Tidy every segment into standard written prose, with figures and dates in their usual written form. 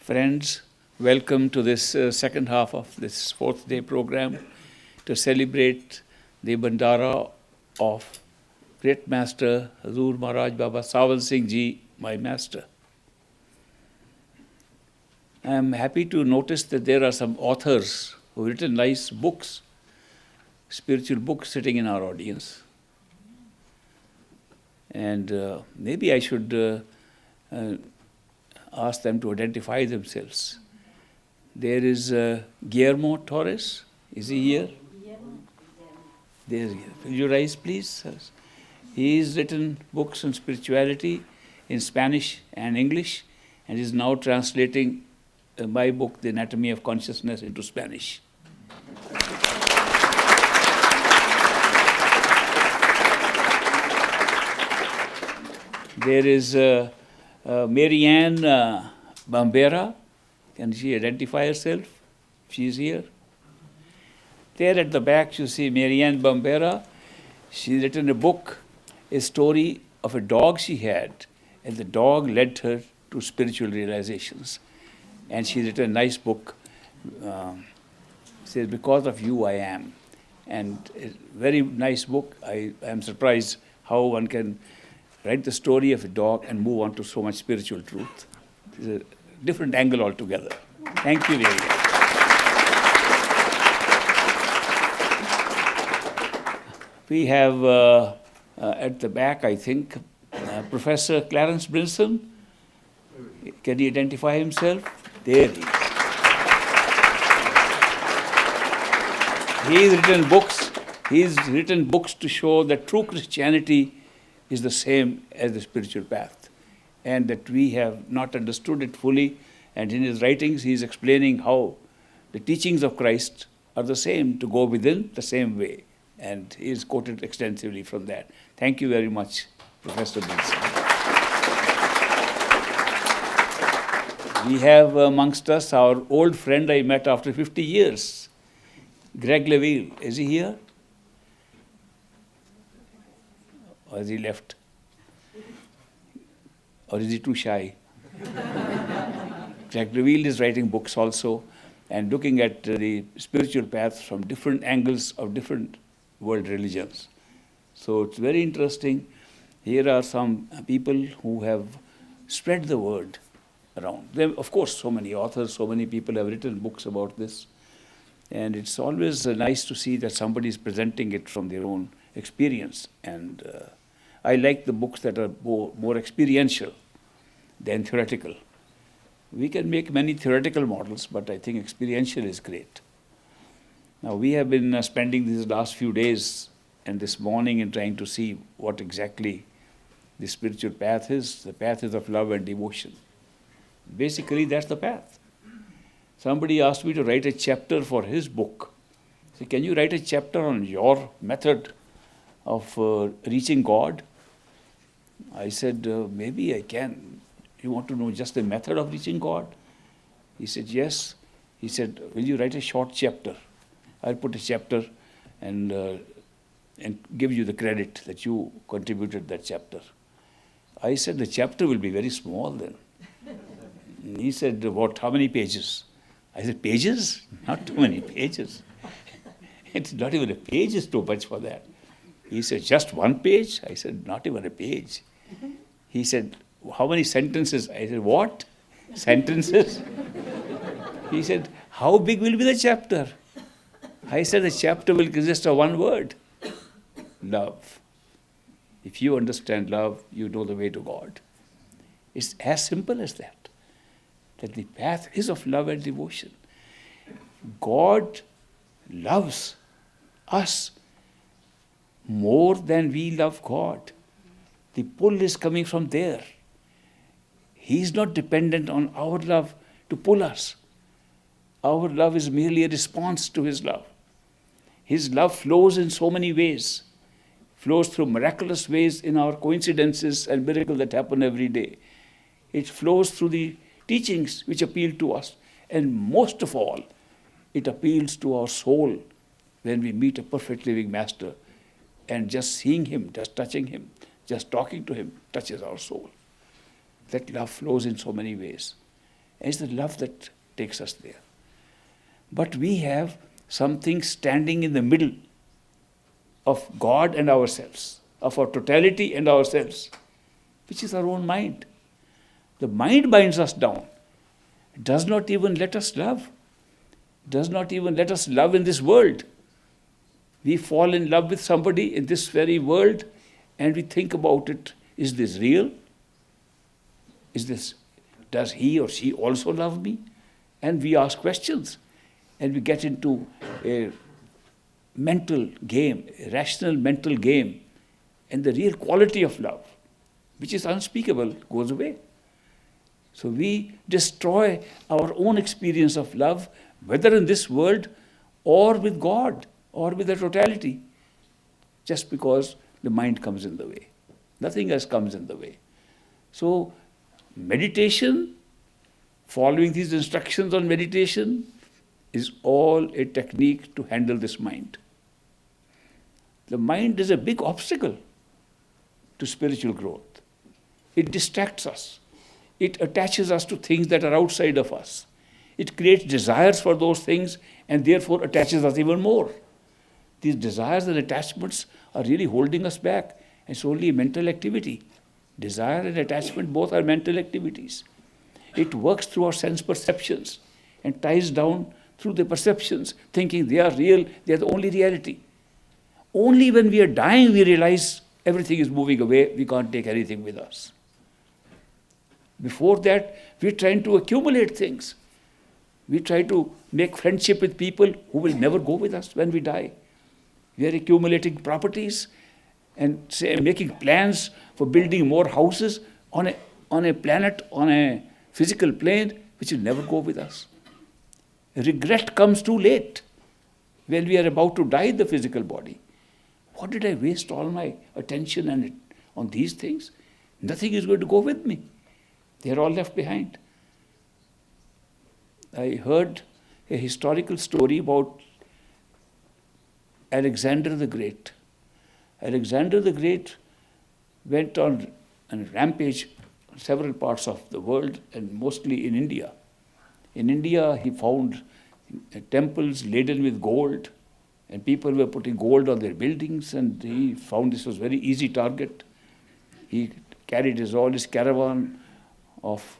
Friends, welcome to this second half of this fourth day program to celebrate the Bandara of Great Master Hazur Maharaj Baba Sawan Singh Ji, my master. I am happy to notice that there are some authors who have written nice books, spiritual books sitting in our audience. And maybe I should ask them to identify themselves. There is Guillermo Torres. Is he here? There he is. Will you rise, please? He has written books on spirituality in Spanish and English, and is now translating my book, The Anatomy of Consciousness, into Spanish. There is Marianne Bambera. Can she identify herself? She is here. There at the back you see Marianne Bambera. She's written a book, a story of a dog she had, and the dog led her to spiritual realizations. And she's written a nice book, says, Because of You I Am. And a very nice book. I am surprised how one can write the story of a dog and move on to so much spiritual truth. It's a different angle altogether. Thank you very much. We have at the back, I think, Professor Clarence Brinson. Can he identify himself? There he is. He's written books to show that true Christianity is the same as the spiritual path, and that we have not understood it fully. And in his writings, he is explaining how the teachings of Christ are the same, to go within the same way. And he is quoted extensively from that. Thank you very much, Professor Benson. We have amongst us our old friend I met after 50 years, Greg Leville. Is he here? Or has he left? Or is he too shy? Greg Leville is writing books also and looking at the spiritual path from different angles of different world religions. So it's very interesting. Here are some people who have spread the word around. There, of course, so many authors, so many people have written books about this. And it's always nice to see that somebody is presenting it from their own experience. And I like the books that are more experiential than theoretical. We can make many theoretical models, but I think experiential is great. Now, we have been spending these last few days and this morning in trying to see what exactly the spiritual path is. The path is of love and devotion. Basically, that's the path. Somebody asked me to write a chapter for his book. I said, can you write a chapter on your method of reaching God? I said, maybe I can. You want to know just the method of reaching God? He said, yes. He said, will you write a short chapter? I'll put a chapter and give you the credit that you contributed that chapter. I said, the chapter will be very small then. And he said, what, how many pages? I said, pages? Not too many pages. It's not even a page is too much for that. He said, just one page? I said, not even a page. He said, how many sentences? I said, what? Sentences? He said, how big will be the chapter? I said, the chapter will consist of one word. Love. If you understand love, you know the way to God. It's as simple as that. That the path is of love and devotion. God loves us more than we love God. The pull is coming from there. He is not dependent on our love to pull us. Our love is merely a response to His love. His love flows in so many ways. Flows through miraculous ways in our coincidences and miracles that happen every day. It flows through the teachings which appeal to us. And most of all, it appeals to our soul when we meet a perfect living master. And just seeing him, just touching him, just talking to him touches our soul. That love flows in so many ways. It's the love that takes us there. But we have something standing in the middle of God and ourselves, of our totality and ourselves, which is our own mind. The mind binds us down. It does not even let us love. It does not even let us love in this world. We fall in love with somebody in this very world and we think about it. Is this real? Does he or she also love me? And we ask questions. And we get into a mental game, a rational mental game. And the real quality of love, which is unspeakable, goes away. So we destroy our own experience of love, whether in this world or with God or with the totality, just because the mind comes in the way. Nothing else comes in the way. So meditation, following these instructions on meditation, is all a technique to handle this mind. The mind is a big obstacle to spiritual growth. It distracts us. It attaches us to things that are outside of us. It creates desires for those things and therefore attaches us even more. These desires and attachments are really holding us back. It's only a mental activity. Desire and attachment both are mental activities. It works through our sense perceptions and ties down through the perceptions, thinking they are real, they are the only reality. Only when we are dying we realize everything is moving away, we can't take anything with us. Before that, we're trying to accumulate things. We try to make friendship with people who will never go with us when we die. We are accumulating properties and making plans for building more houses on a planet, on a physical plane, which will never go with us. Regret comes too late when we are about to die in the physical body. What did I waste all my attention on these things? Nothing is going to go with me. They are all left behind. I heard a historical story about Alexander the Great. Alexander the Great went on a rampage in several parts of the world and mostly in India. In India, he found temples laden with gold, and people were putting gold on their buildings, and he found this was a very easy target. He carried all his caravan of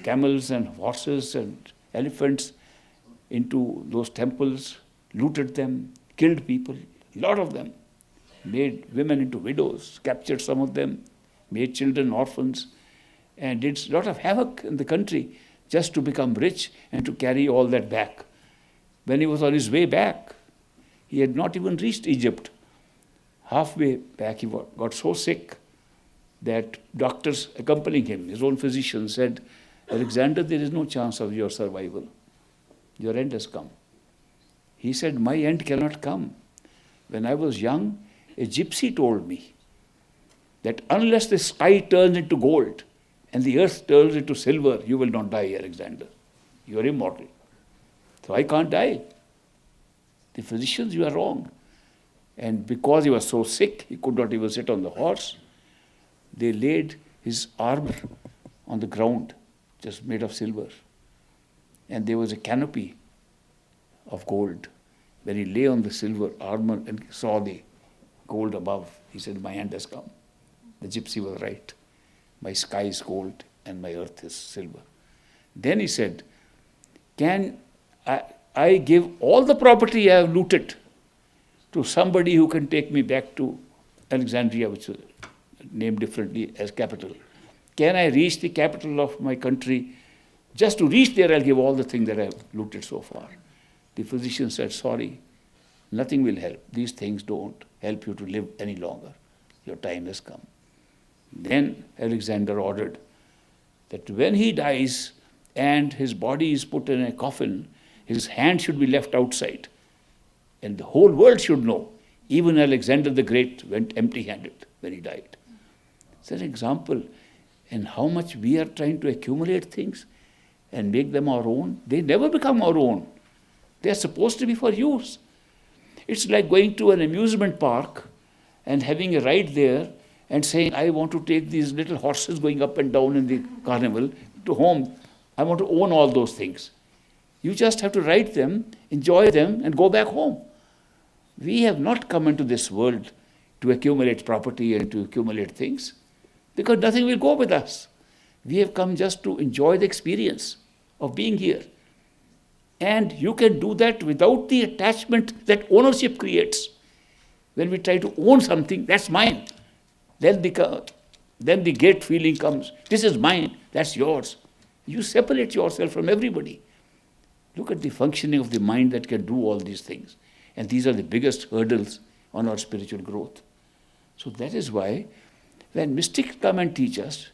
camels and horses and elephants into those temples, looted them, killed people, a lot of them, made women into widows, captured some of them, made children orphans, and did a lot of havoc in the country just to become rich and to carry all that back. When he was on his way back, he had not even reached Egypt. Halfway back, he got so sick that doctors accompanying him, his own physician, said, "Alexander, there is no chance of your survival. Your end has come." He said, "My end cannot come. When I was young, a gypsy told me that unless the sky turns into gold and the earth turns into silver, you will not die, Alexander. You are immortal. So I can't die." The physicians, you are wrong. And because he was so sick, he could not even sit on the horse, they laid his armor on the ground, just made of silver. And there was a canopy of gold. When he lay on the silver armor and saw the gold above, he said, "My end has come." The gypsy was right. My sky is gold and my earth is silver. Then he said, "Can I give all the property I have looted to somebody who can take me back to Alexandria, which is named differently as capital? Can I reach the capital of my country? Just to reach there, I'll give all the things that I have looted so far." The physician said, "Sorry, nothing will help. These things don't help you to live any longer. Your time has come." Then Alexander ordered that when he dies and his body is put in a coffin, his hand should be left outside. And the whole world should know. Even Alexander the Great went empty-handed when he died. It's an example in how much we are trying to accumulate things and make them our own. They never become our own. They are supposed to be for use. It's like going to an amusement park and having a ride there and saying, "I want to take these little horses going up and down in the carnival to home. I want to own all those things. You just have to write them, enjoy them, and go back home. We have not come into this world to accumulate property and to accumulate things, because nothing will go with us. We have come just to enjoy the experience of being here. And you can do that without the attachment that ownership creates. When we try to own something, that's mine. Then the great feeling comes, this is mine, that's yours. You separate yourself from everybody. Look at the functioning of the mind that can do all these things. And these are the biggest hurdles on our spiritual growth. So that is why when mystics come and teach us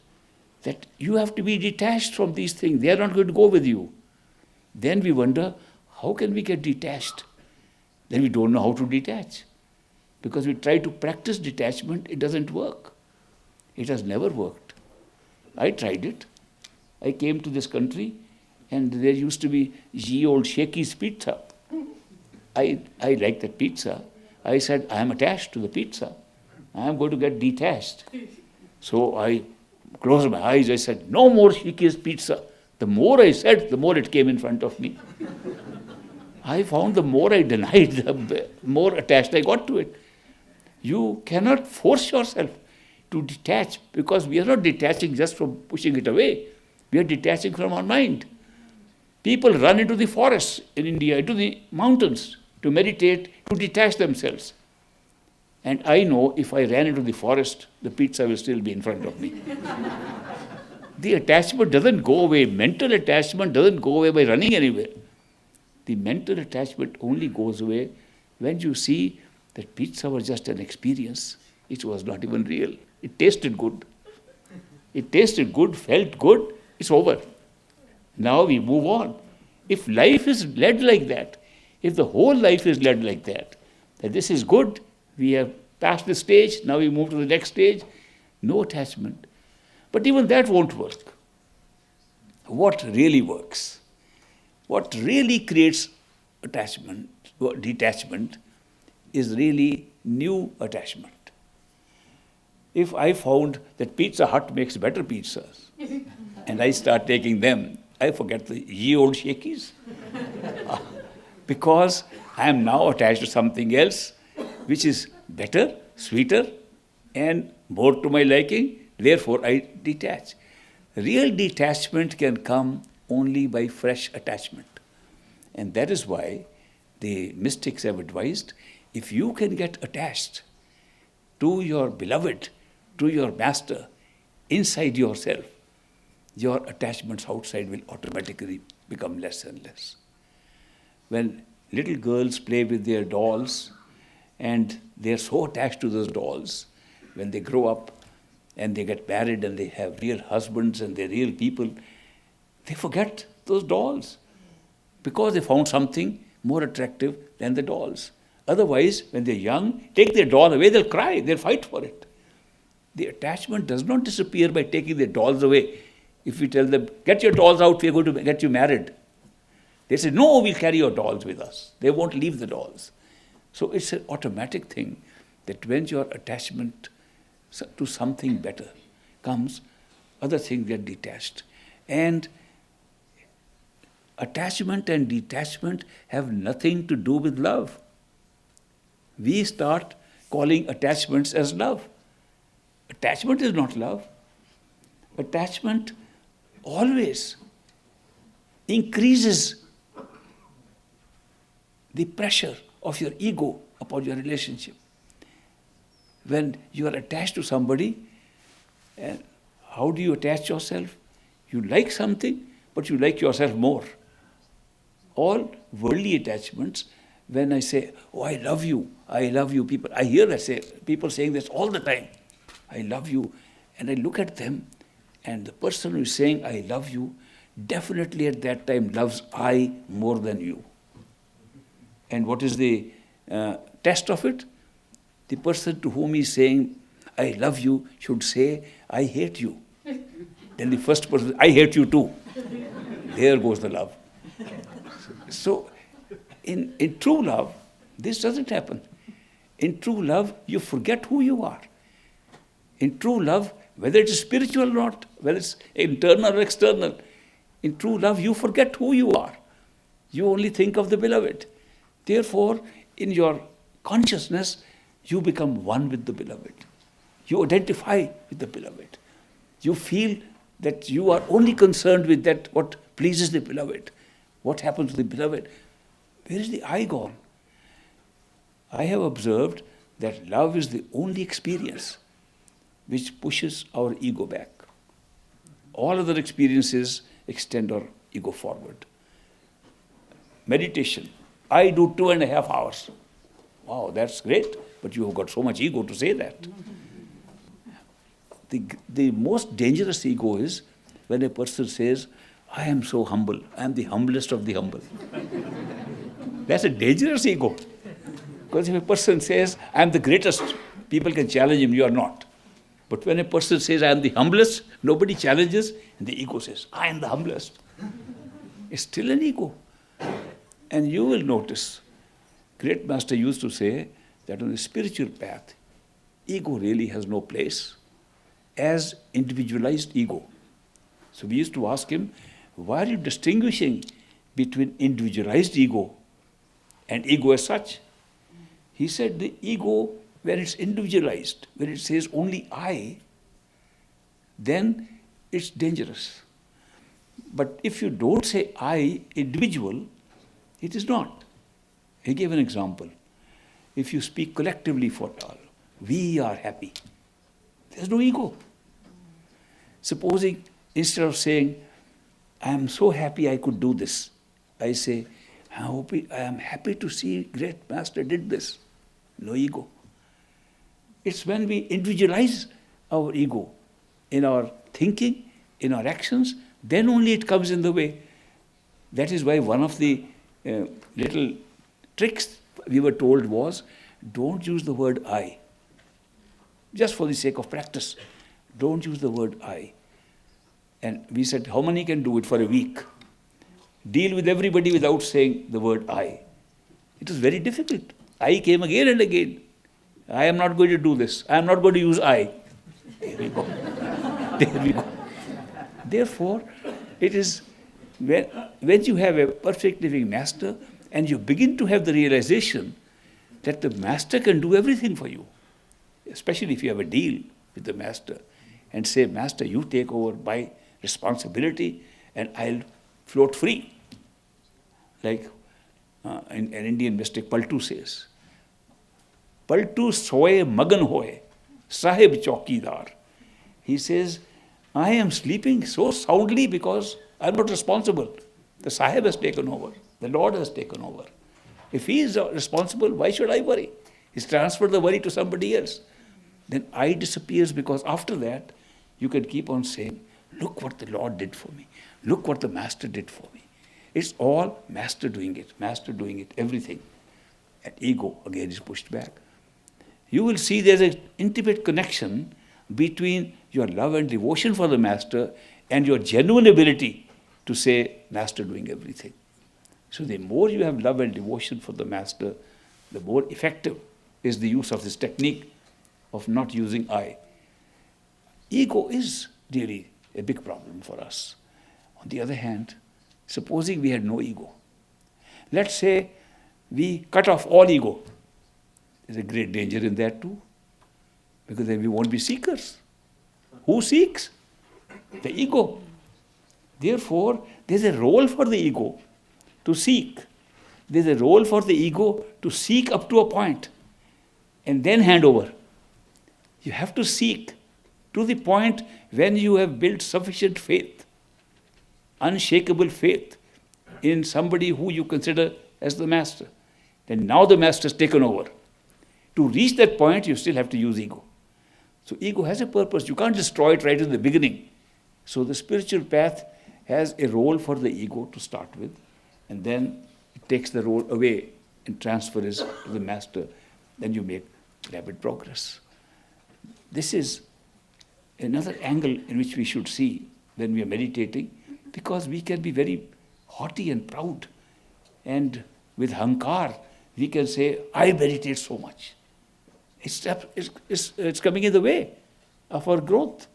that you have to be detached from these things, they are not going to go with you. Then we wonder, how can we get detached? Then we don't know how to detach. Because we try to practice detachment, it doesn't work. It has never worked. I tried it. I came to this country and there used to be ye old Shakey's pizza. I liked that pizza. I said, I am attached to the pizza. I am going to get detached. So I closed my eyes. I said, no more Shakey's pizza. The more I said, the more it came in front of me. I found the more I denied, the more attached I got to it. You cannot force yourself to detach, because we are not detaching just from pushing it away. We are detaching from our mind. People run into the forests in India, into the mountains to meditate, to detach themselves. And I know if I ran into the forest, the pizza will still be in front of me. The attachment doesn't go away. Mental attachment doesn't go away by running anywhere. The mental attachment only goes away when you see that pizza was just an experience. It was not even real. It tasted good. It tasted good, felt good, it's over. Now we move on. If life is led like that, if the whole life is led like that this is good, we have passed the stage, now we move to the next stage, no attachment. But even that won't work. What really works? What really creates attachment or detachment is really new attachment. If I found that Pizza Hut makes better pizzas and I start taking them, I forget the ye old Shakey's. Because I am now attached to something else which is better, sweeter, and more to my liking. Therefore, I detach. Real detachment can come only by fresh attachment. And that is why the mystics have advised, if you can get attached to your beloved, to your master, inside yourself, your attachments outside will automatically become less and less. When little girls play with their dolls and they're so attached to those dolls, when they grow up and they get married and they have real husbands and they're real people, they forget those dolls because they found something more attractive than the dolls. Otherwise, when they're young, take their doll away, they'll cry, they'll fight for it. The attachment does not disappear by taking their dolls away. If we tell them, get your dolls out, we're going to get you married. They say, no, we'll carry your dolls with us. They won't leave the dolls. So it's an automatic thing that when your attachment to something better comes, other things get detached. And attachment and detachment have nothing to do with love. We start calling attachments as love. Attachment is not love. Attachment always increases the pressure of your ego upon your relationship. When you are attached to somebody, and how do you attach yourself? You like something, but you like yourself more. All worldly attachments, when I say, oh, I love you, people, I hear that people saying this all the time. I love you. And I look at them, and the person who is saying, I love you, definitely at that time loves I more than you. And what is the test of it? The person to whom he is saying, I love you, should say, I hate you. Then the first person, I hate you too. There goes the love. So, in true love, this doesn't happen. In true love, you forget who you are. In true love, whether it is spiritual or not, whether it's internal or external, In true love, you forget who you are. You only think of the beloved. Therefore, in your consciousness, you become one with the beloved. You identify with the beloved. You feel that you are only concerned with that what pleases the beloved. What happens to the beloved? Where is the I gone? I have observed that love is the only experience which pushes our ego back. All other experiences extend our ego forward. Meditation. I do 2.5 hours. Wow, that's great. But you have got so much ego to say that. The most dangerous ego is when a person says, I am so humble. I am the humblest of the humble. That's a dangerous ego. Because if a person says, I am the greatest, people can challenge him, you are not. But when a person says, I am the humblest, nobody challenges, and the ego says, I am the humblest. It's still an ego. And you will notice, great master used to say that on the spiritual path, ego really has no place as individualized ego. So we used to ask him, why are you distinguishing between individualized ego and ego as such? He said the ego, when it's individualized, when it says only I, then it's dangerous. But if you don't say I, individual, it is not. He gave an example. If you speak collectively for all, we are happy. There's no ego. Supposing instead of saying, I am so happy I could do this, I say, I am happy to see great master did this. No ego. It's when we individualize our ego in our thinking, in our actions, then only it comes in the way. That is why one of the little tricks we were told was, don't use the word I. Just for the sake of practice. Don't use the word I. And we said, how many can do it for a week? Deal with everybody without saying the word I. It was very difficult. I came again and again. I am not going to do this. I am not going to use I. There we go. There we go. Therefore, it is when you have a perfect living master and you begin to have the realization that the master can do everything for you, especially if you have a deal with the master and say, Master, you take over my responsibility and I'll float free. Like an Indian mystic Paltu says, Paltu soye magan hoye, sahib chaukidar. He says, I am sleeping so soundly because I am not responsible. The sahib has taken over. The Lord has taken over. If he is responsible, why should I worry? He's transferred the worry to somebody else. Then I disappears, because after that, you can keep on saying, look what the Lord did for me. Look what the Master did for me. It's all Master doing it, everything. And ego, again, is pushed back. You will see there's an intimate connection between your love and devotion for the Master and your genuine ability to say, Master doing everything. So the more you have love and devotion for the Master, the more effective is the use of this technique of not using I. Ego is really a big problem for us. On the other hand, supposing we had no ego. Let's say we cut off all ego. There's a great danger in that too, because then we won't be seekers. Who seeks? The ego. Therefore, there's a role for the ego to seek. There's a role for the ego to seek up to a point and then hand over. You have to seek to the point when you have built sufficient faith, unshakable faith in somebody who you consider as the Master. Then now the Master has taken over. To reach that point, you still have to use ego. So ego has a purpose. You can't destroy it right in the beginning. So the spiritual path has a role for the ego to start with, and then it takes the role away and transfers to the Master. Then you make rapid progress. This is another angle in which we should see when we are meditating, because we can be very haughty and proud. And with hankar, we can say, I meditate so much. It's coming in the way of our growth.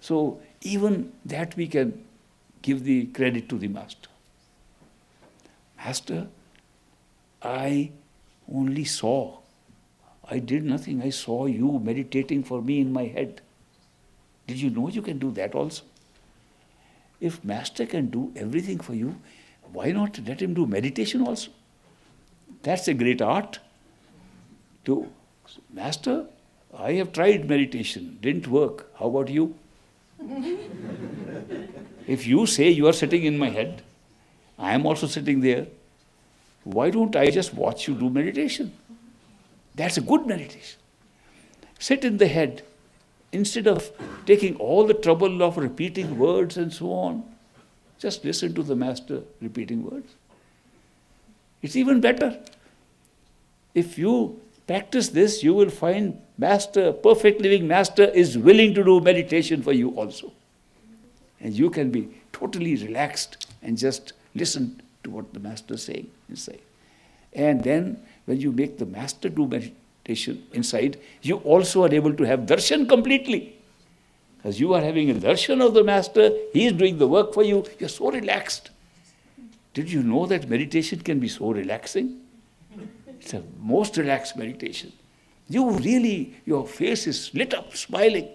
So even that we can give the credit to the master. Master, I only saw. I did nothing. I saw you meditating for me in my head. Did you know you can do that also? If master can do everything for you, why not let him do meditation also? That's a great art. Master, I have tried meditation, didn't work. How about you? If you say you are sitting in my head, I am also sitting there, why don't I just watch you do meditation? That's a good meditation. Sit in the head. Instead of taking all the trouble of repeating words and so on, just listen to the master repeating words. It's even better. If you practice this, you will find master, perfect living master, is willing to do meditation for you also. And you can be totally relaxed and just listen to what the master is saying inside. And then when you make the master do meditation inside, you also are able to have darshan completely. As you are having a darshan of the master, he is doing the work for you, you're so relaxed. Did you know that meditation can be so relaxing? It's a most relaxed meditation. Your face is lit up, smiling,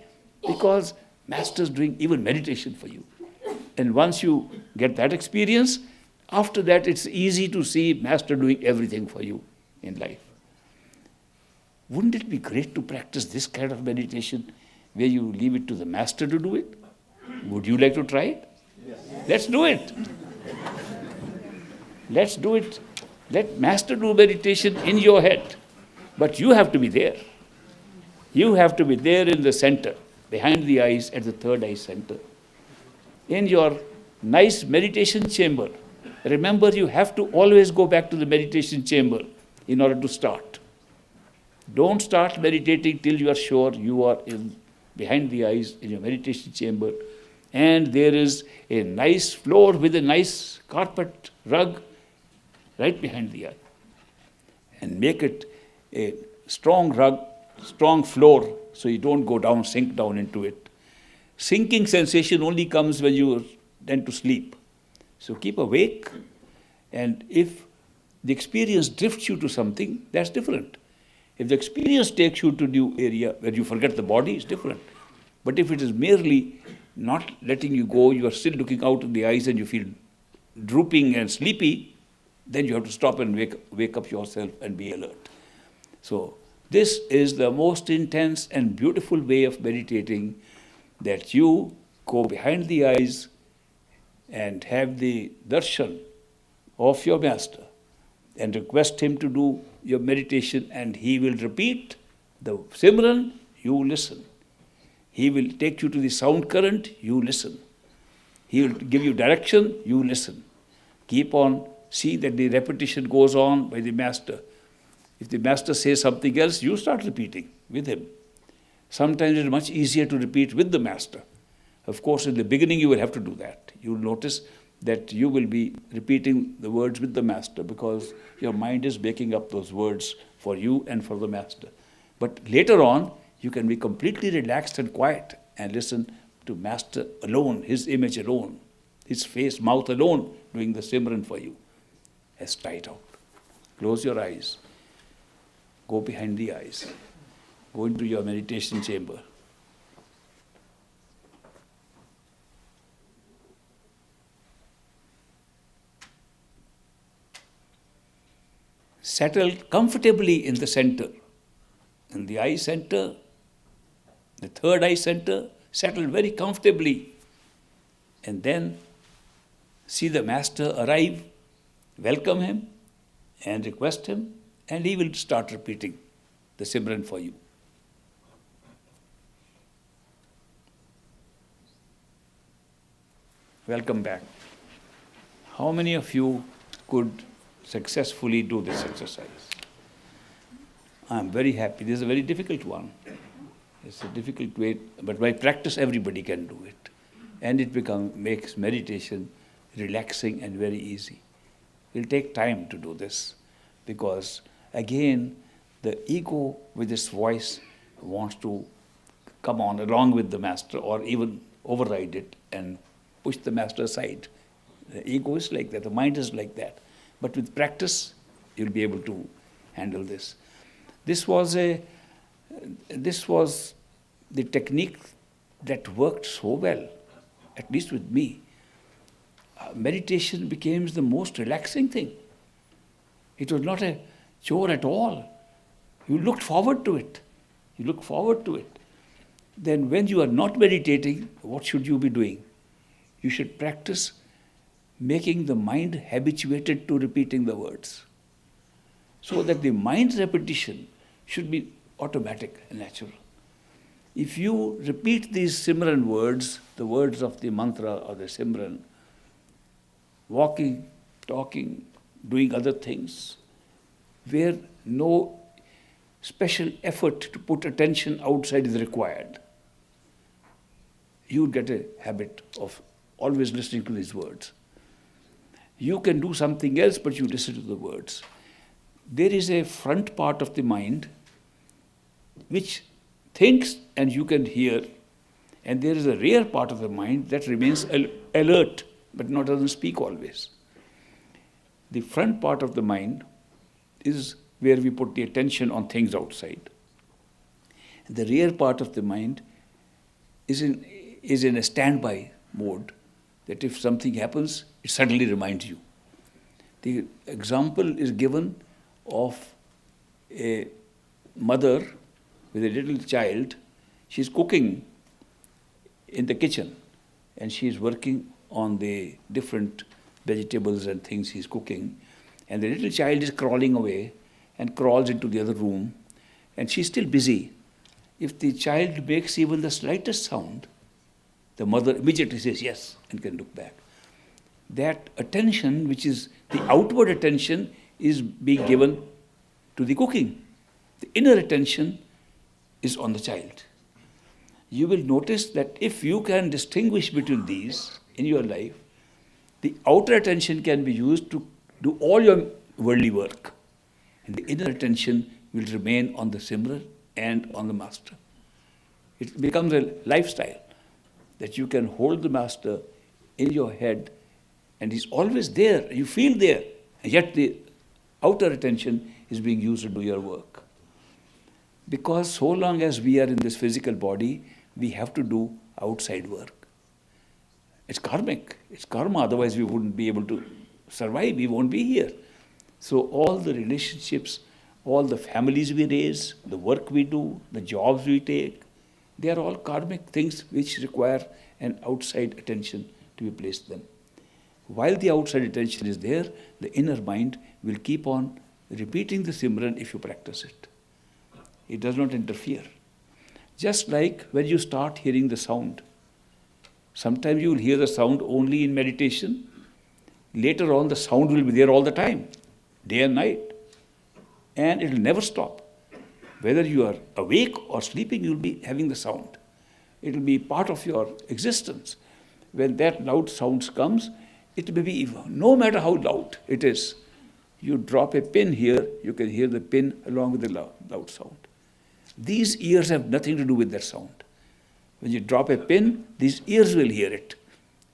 because master is doing even meditation for you. And once you get that experience, after that it's easy to see master doing everything for you in life. Wouldn't it be great to practice this kind of meditation where you leave it to the master to do it? Would you like to try it? Yes. Let's do it. Let's do it. Let master do meditation in your head. But you have to be there. You have to be there in the center, behind the eyes, at the third eye center. In your nice meditation chamber. Remember, you have to always go back to the meditation chamber in order to start. Don't start meditating till you are sure you are behind the eyes in your meditation chamber, and there is a nice floor with a nice carpet rug right behind the eye. And make it a strong rug, strong floor, so you don't go down, sink down into it. Sinking sensation only comes when you tend to sleep. So keep awake, and if the experience drifts you to something, that's different. If the experience takes you to a new area where you forget the body, it's different. But if it is merely not letting you go, you are still looking out in the eyes and you feel drooping and sleepy, then you have to stop and wake up yourself and be alert. So this is the most intense and beautiful way of meditating, that you go behind the eyes and have the darshan of your master and request him to do your meditation, and he will repeat the Simran, you listen. He will take you to the sound current, you listen. He will give you direction, you listen. Keep on, see that the repetition goes on by the master. If the master says something else, you start repeating with him. Sometimes it's much easier to repeat with the master. Of course, in the beginning you will have to do that. You will notice that you will be repeating the words with the master because your mind is making up those words for you and for the master. But later on, you can be completely relaxed and quiet and listen to master alone, his image alone, his face, mouth alone, doing the Simran for you. As tight out. Close your eyes. Go behind the eyes. Go into your meditation chamber. Settle comfortably in the center. In the eye center, the third eye center, settle very comfortably. And then see the master arrive, welcome him, and request him, and he will start repeating the Simran for you. Welcome back. How many of you could successfully do this exercise? I'm very happy. This is a very difficult one. It's a difficult way, but by practice everybody can do it. And it makes meditation relaxing and very easy. It'll take time to do this because, again, the ego with its voice wants to come on along with the master or even override it and push the master aside. The ego is like that, the mind is like that. But with practice, you'll be able to handle this. This was the technique that worked so well, at least with me. Meditation became the most relaxing thing. It was not a chore at all. You looked forward to it. You look forward to it. Then when you are not meditating, what should you be doing? You should practice making the mind habituated to repeating the words, so that the mind's repetition should be automatic and natural. If you repeat these Simran words, the words of the mantra or the Simran, walking, talking, doing other things, where no special effort to put attention outside is required, you get a habit of always listening to these words. You can do something else, but you listen to the words. There is a front part of the mind which thinks and you can hear, and there is a rear part of the mind that remains alert but not doesn't speak always. The front part of the mind is where we put the attention on things outside. The rear part of the mind is in a standby mode, that if something happens, it suddenly reminds you. The example is given of a mother with a little child. She's cooking in the kitchen and she's working on the different vegetables and things he's cooking. And the little child is crawling away and crawls into the other room, and she's still busy. If the child makes even the slightest sound, the mother immediately says yes and can look back. That attention, which is the outward attention, is being given to the cooking. The inner attention is on the child. You will notice that if you can distinguish between these in your life, the outer attention can be used to do all your worldly work, and the inner attention will remain on the Simran and on the Master. It becomes a lifestyle that you can hold the Master in your head and he's always there, you feel there, and yet the outer attention is being used to do your work. Because so long as we are in this physical body, we have to do outside work. It's karmic, it's karma, otherwise we wouldn't be able to survive, we won't be here. So all the relationships, all the families we raise, the work we do, the jobs we take, they are all karmic things which require an outside attention to be placed them. While the outside attention is there, the inner mind will keep on repeating the Simran if you practice it. It does not interfere. Just like when you start hearing the sound. Sometimes you will hear the sound only in meditation. Later on, the sound will be there all the time, day and night. And it will never stop. Whether you are awake or sleeping, you will be having the sound. It will be part of your existence. When that loud sound comes, it may be, no matter how loud it is, you drop a pin here, you can hear the pin along with the loud sound. These ears have nothing to do with that sound. When you drop a pin, these ears will hear it.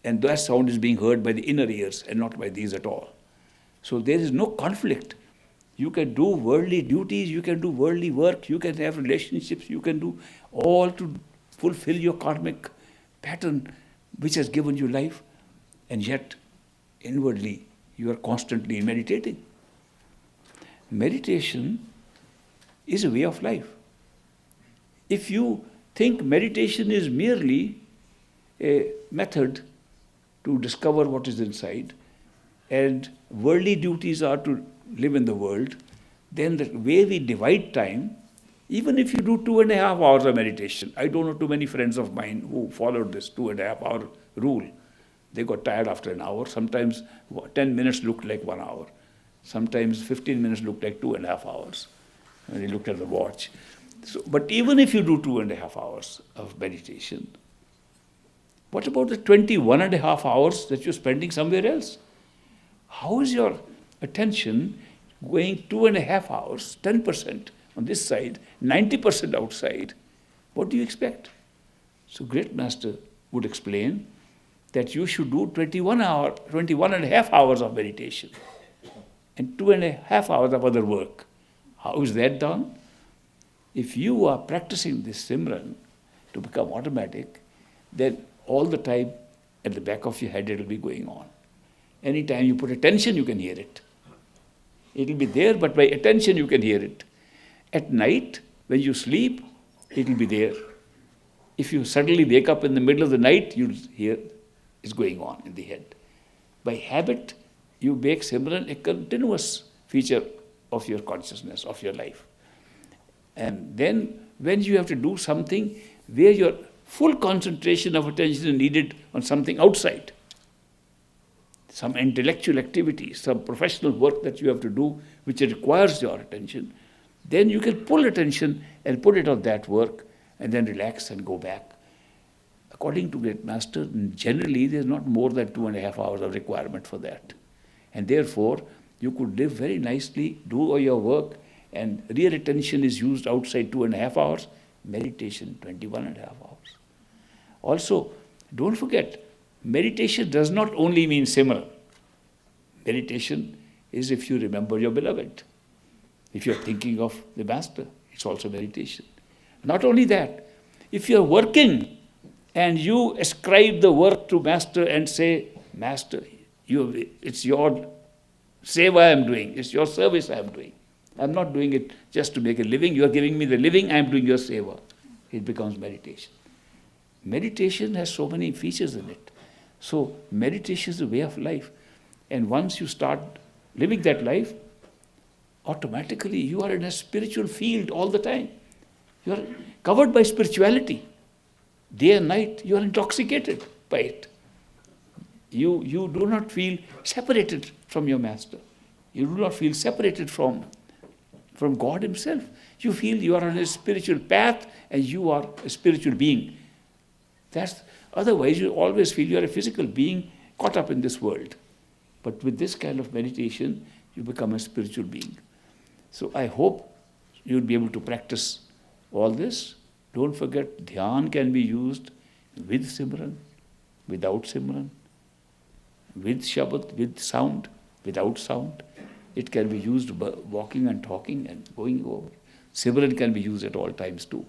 And that sound is being heard by the inner ears and not by these at all. So there is no conflict. You can do worldly duties, you can do worldly work, you can have relationships, you can do all to fulfill your karmic pattern which has given you life, and yet inwardly you are constantly meditating. Meditation is a way of life. If you think meditation is merely a method to discover what is inside, and worldly duties are to live in the world, then the way we divide time, even if you do 2.5 hours of meditation, I don't know too many friends of mine who followed this 2.5 hour rule. They got tired after an hour. Sometimes 10 minutes looked like 1 hour. Sometimes 15 minutes looked like 2.5 hours. And they looked at the watch. So, but even if you do 2.5 hours of meditation, what about the 21.5 hours that you're spending somewhere else? How is your attention going 2.5 hours, 10% on this side, 90% outside? What do you expect? So great master would explain that you should do 21 and a half hours of meditation and 2.5 hours of other work. How is that done? If you are practicing this Simran to become automatic, then all the time at the back of your head it will be going on. Anytime you put attention, you can hear it. It will be there, but by attention you can hear it. At night, when you sleep, it will be there. If you suddenly wake up in the middle of the night, you'll hear it's going on in the head. By habit, you make Simran a continuous feature of your consciousness, of your life. And then when you have to do something where your full concentration of attention is needed on something outside, some intellectual activity, some professional work that you have to do which requires your attention, then you can pull attention and put it on that work and then relax and go back. According to Great Master, generally there is not more than 2.5 hours of requirement for that. And therefore, you could live very nicely, do all your work, and real attention is used outside 2.5 hours, meditation 21.5 hours. Also, don't forget, meditation does not only mean Simran. Meditation is if you remember your beloved. If you're thinking of the Master, it's also meditation. Not only that, if you're working and you ascribe the work to Master and say, Master, it's your seva I am doing, it's your service I am doing. I'm not doing it just to make a living. You are giving me the living, I am doing your seva. It becomes meditation. Meditation has so many features in it. So meditation is a way of life. And once you start living that life, automatically you are in a spiritual field all the time. You are covered by spirituality. Day and night you are intoxicated by it. You do not feel separated from your Master. You do not feel separated from God Himself. You feel you are on a spiritual path and you are a spiritual being. Otherwise you always feel you are a physical being caught up in this world. But with this kind of meditation, you become a spiritual being. So I hope you'll be able to practice all this. Don't forget, Dhyan can be used with Simran, without Simran, with Shabad, with sound, without sound. It can be used by walking and talking and going over. Simran can be used at all times too.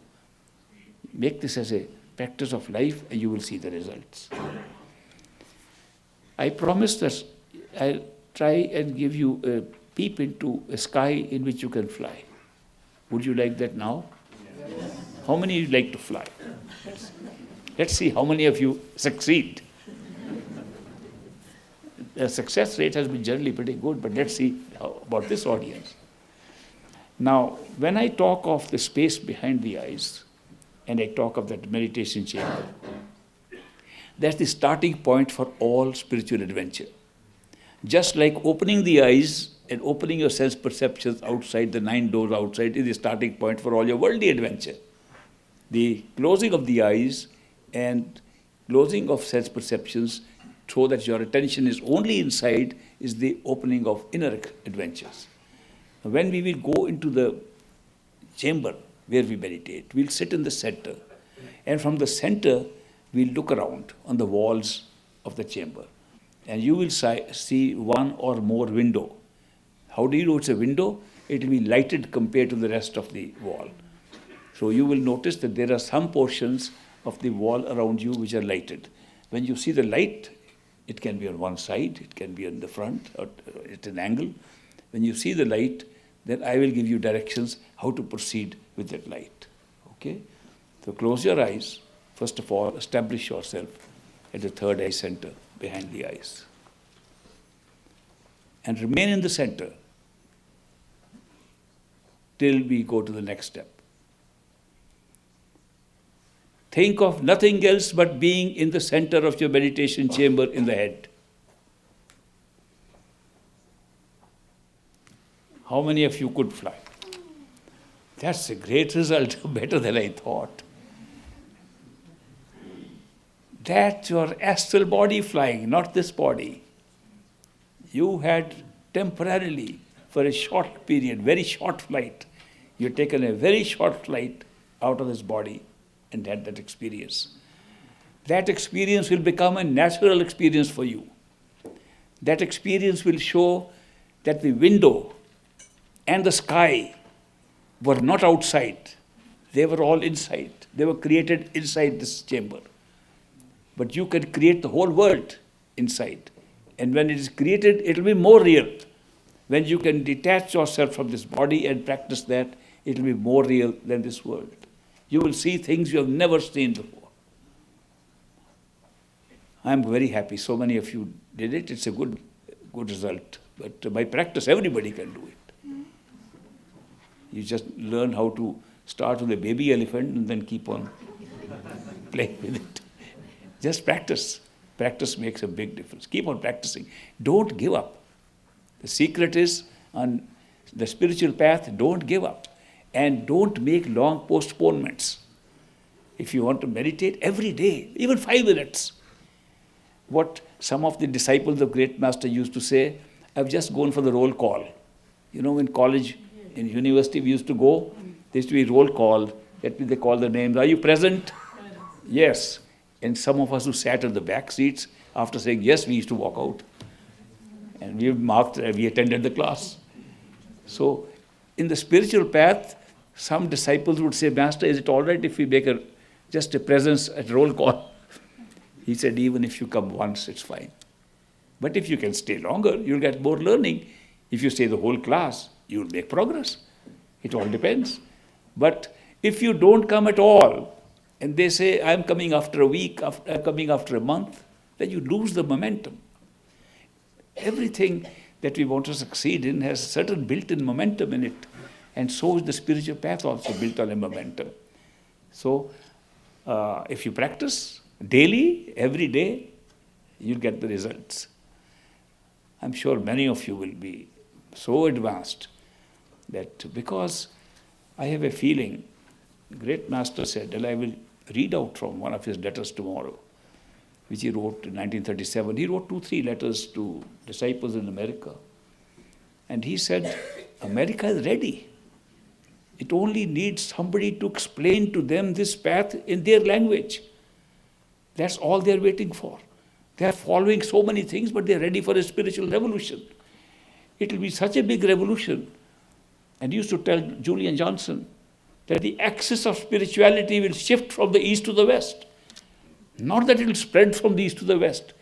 Make this as a practice of life and you will see the results. I promise that I'll try and give you a peep into a sky in which you can fly. Would you like that now? Yes. How many of you like to fly? Let's see how many of you succeed. The success rate has been generally pretty good, but let's see about this audience. Now, when I talk of the space behind the eyes, and I talk of that meditation chamber, that's the starting point for all spiritual adventure. Just like opening the eyes and opening your sense perceptions outside, the 9 doors outside, is the starting point for all your worldly adventure. The closing of the eyes and closing of sense perceptions so that your attention is only inside is the opening of inner adventures. When we will go into the chamber where we meditate, we'll sit in the center. And from the center, we'll look around on the walls of the chamber. And you will see one or more window. How do you know it's a window? It will be lighted compared to the rest of the wall. So you will notice that there are some portions of the wall around you which are lighted. When you see the light, it can be on one side, it can be on the front, or at an angle. When you see the light, then I will give you directions how to proceed with that light. Okay? So close your eyes. First of all, establish yourself at the third eye center behind the eyes. And remain in the center till we go to the next step. Think of nothing else but being in the center of your meditation chamber in the head. How many of you could fly? That's a great result, better than I thought. That's your astral body flying, not this body. You had temporarily, for a short period, very short flight, you've taken a very short flight out of this body and had that experience. that experience will become a natural experience for you. That experience will show that the window and the sky were not outside. They were all inside. They were created inside this chamber. But you can create the whole world inside. And when it is created, it will be more real. When you can detach yourself from this body and practice that, it will be more real than this world. You will see things you have never seen before. I am very happy. So many of you did it. It's a good result. But by practice, everybody can do it. You just learn how to start with a baby elephant and then keep on playing with it. Just practice. Practice makes a big difference. Keep on practicing. Don't give up. The secret is on the spiritual path, don't give up. And don't make long postponements. If you want to meditate every day, even 5 minutes. What some of the disciples of great master used to say, I've just gone for the roll call. You know, in college, in university, we used to go, there used to be roll call. That means they call the names. Are you present? Yes. And some of us who sat at the back seats, after saying yes, we used to walk out. And we attended the class. So, in the spiritual path, some disciples would say, Master, is it all right if we make just a presence at roll call? He said, even if you come once, it's fine. But if you can stay longer, you'll get more learning. If you stay the whole class, you'll make progress. It all depends. But if you don't come at all, and they say, I'm coming after a week, I'm coming after a month, then you lose the momentum. Everything that we want to succeed in has certain built-in momentum in it. And so is the spiritual path also built on a momentum. So, if you practice daily, every day, you'll get the results. I'm sure many of you will be so advanced that because I have a feeling, great master said, and I will read out from one of his letters tomorrow, which he wrote in 1937. He wrote 2-3 letters to disciples in America. And he said, America is ready. It only needs somebody to explain to them this path in their language. That's all they're waiting for. They're following so many things, but they're ready for a spiritual revolution. It will be such a big revolution. And he used to tell Julian Johnson that the axis of spirituality will shift from the east to the west. Not that it will spread from the east to the west.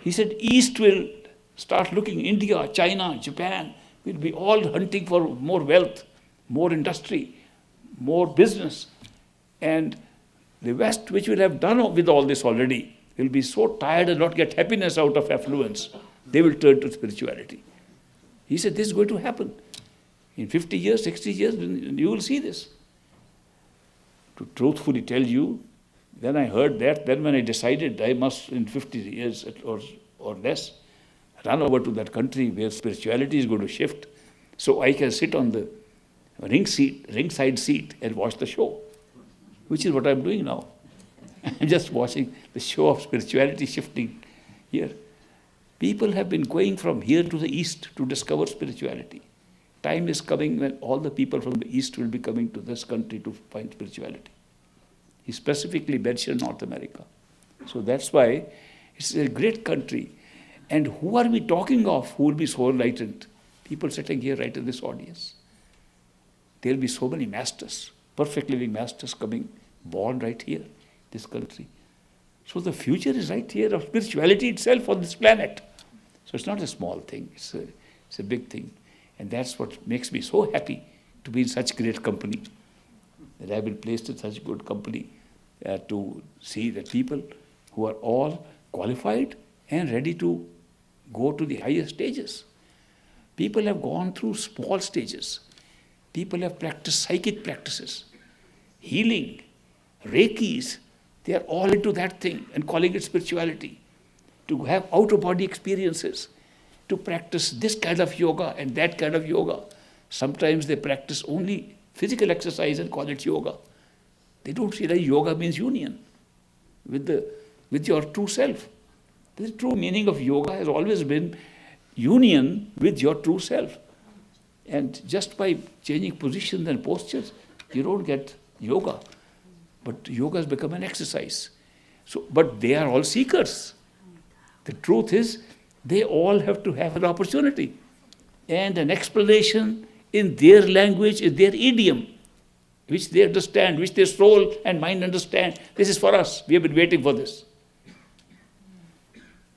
He said east will start looking, India, China, Japan, will be all hunting for more wealth, more industry, more business. And the west, which will have done with all this already, will be so tired and not get happiness out of affluence, they will turn to spirituality. He said this is going to happen. In 50 years, 60 years, you will see this. To truthfully tell you, then I heard that, then when I decided I must, in 50 years or less, run over to that country where spirituality is going to shift, so I can sit on the ringside seat and watch the show, which is what I'm doing now. I'm just watching the show of spirituality shifting here. People have been going from here to the east to discover spirituality. Time is coming when all the people from the east will be coming to this country to find spirituality. He specifically mentioned North America. So that's why it's a great country. And who are we talking of who will be so enlightened? People sitting here right in this audience. There will be so many masters, perfect living masters coming, born right here, this country. So the future is right here of spirituality itself on this planet. So it's not a small thing, it's a big thing. And that's what makes me so happy to be in such great company, that I've been placed in such good company to see that people who are all qualified and ready to go to the higher stages. People have gone through small stages. People have practiced psychic practices, healing, Reikis. They are all into that thing and calling it spirituality. To have out-of-body experiences, to practice this kind of yoga and that kind of yoga. Sometimes they practice only physical exercise and call it yoga. They don't see that yoga means union with your true self. The true meaning of yoga has always been union with your true self. And just by changing positions and postures, you don't get yoga. But yoga has become an exercise. So, but they are all seekers. The truth is, they all have to have an opportunity and an explanation in their language, in their idiom, which they understand, which their soul and mind understand. This is for us. We have been waiting for this.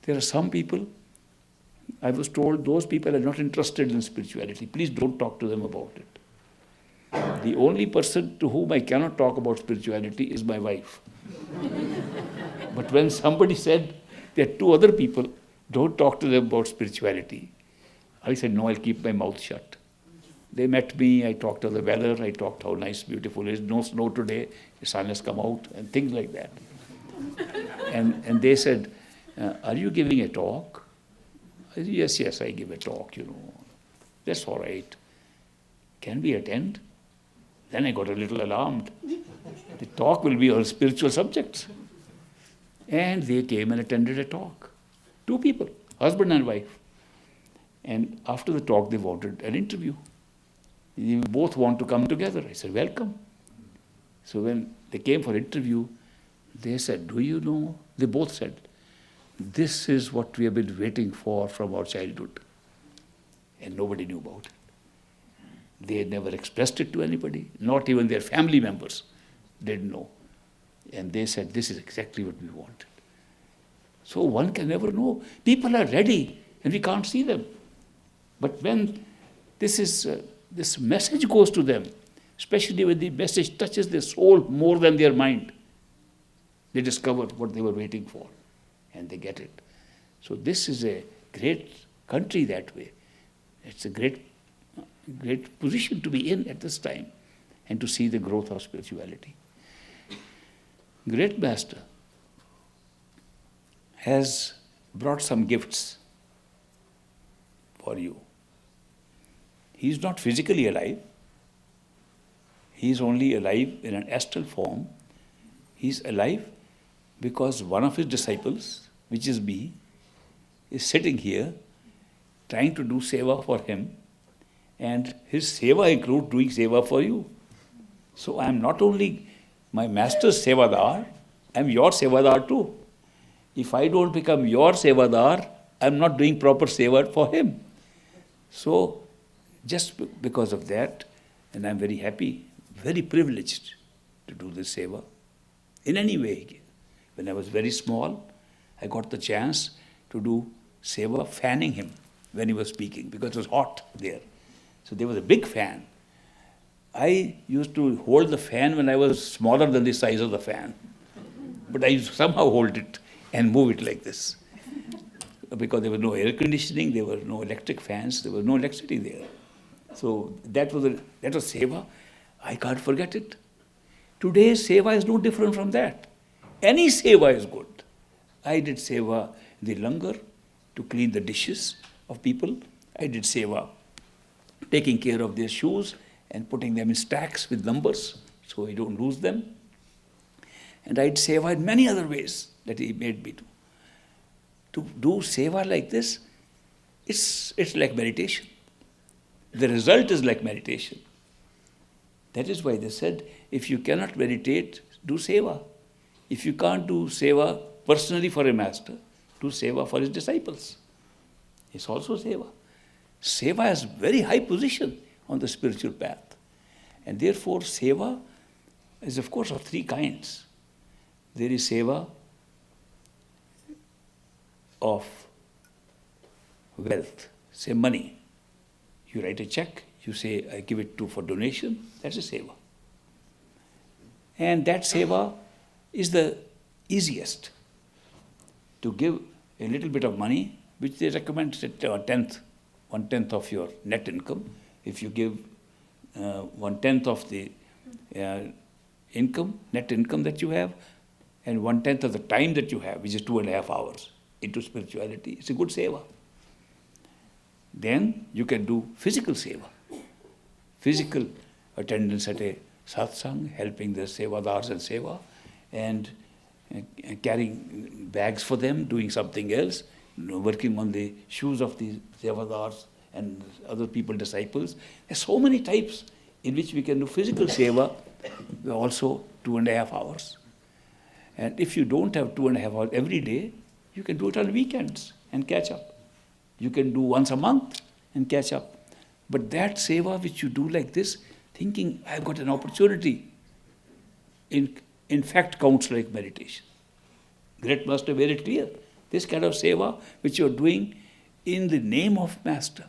There are some people, I was told, those people are not interested in spirituality. Please don't talk to them about it. The only person to whom I cannot talk about spirituality is my wife. But when somebody said there are two other people, don't talk to them about spirituality, I said, no, I'll keep my mouth shut. They met me, I talked to the weather, I talked how nice, beautiful it is, no snow today, the sun has come out, and things like that. And they said, are you giving a talk? I said, yes, I give a talk, That's all right. Can we attend? Then I got a little alarmed. The talk will be on spiritual subjects. And they came and attended a talk. Two people, husband and wife. And after the talk, they wanted an interview. We both want to come together. I said, welcome. So when they came for interview, they said, do you know? They both said, this is what we have been waiting for from our childhood. And nobody knew about it. They had never expressed it to anybody, not even their family members didn't know. And they said, this is exactly what we wanted. So one can never know. People are ready and we can't see them. But when this message goes to them, especially when the message touches their soul more than their mind, they discover what they were waiting for and they get it. So this is a great country that way. It's a great position to be in at this time and to see the growth of spirituality. Great Master has brought some gifts for you. He is not physically alive. He is only alive in an astral form. He is alive because one of his disciples, which is me, is sitting here trying to do seva for him. And his seva includes doing seva for you. So I am not only my master's sevadar, I am your sevadar too. If I don't become your sevadar, I am not doing proper seva for him. So just because of that, and I am very happy, very privileged to do this seva. In any way, when I was very small, I got the chance to do seva fanning him when he was speaking because it was hot there. So there was a big fan. I used to hold the fan when I was smaller than the size of the fan. But I used to somehow hold it and move it like this. Because there was no air conditioning, there were no electric fans, there was no electricity there. So that was seva. I can't forget it. Today's seva is no different from that. Any seva is good. I did seva in the langar to clean the dishes of people. I did seva taking care of their shoes and putting them in stacks with numbers so we don't lose them. And I did seva in many other ways that he made me do. To do seva like this, it's like meditation. The result is like meditation. That is why they said, if you cannot meditate, do seva. If you can't do seva personally for a master, do seva for his disciples. It's also seva. Seva has very high position on the spiritual path. And therefore, seva is, of course, of three kinds. There is seva of wealth, say money. You write a check, you say, I give it for donation, that's a seva. And that seva is the easiest. To give a little bit of money, which they recommend one-tenth of your net income. If you give 1/10 of the net income that you have, and 1/10 of the time that you have, which is 2.5 hours into spirituality, it's a good seva. Then you can do physical seva. Physical attendance at a satsang, helping the sevadars and seva, and carrying bags for them, doing something else, working on the shoes of the sevadars and other people, disciples. There are so many types in which we can do physical seva, also 2.5 hours. And if you don't have 2.5 hours every day, you can do it on weekends and catch up. You can do once a month and catch up. But that seva which you do like this, thinking, I've got an opportunity, in fact counts like meditation. Great Master made it clear. This kind of seva which you are doing in the name of Master,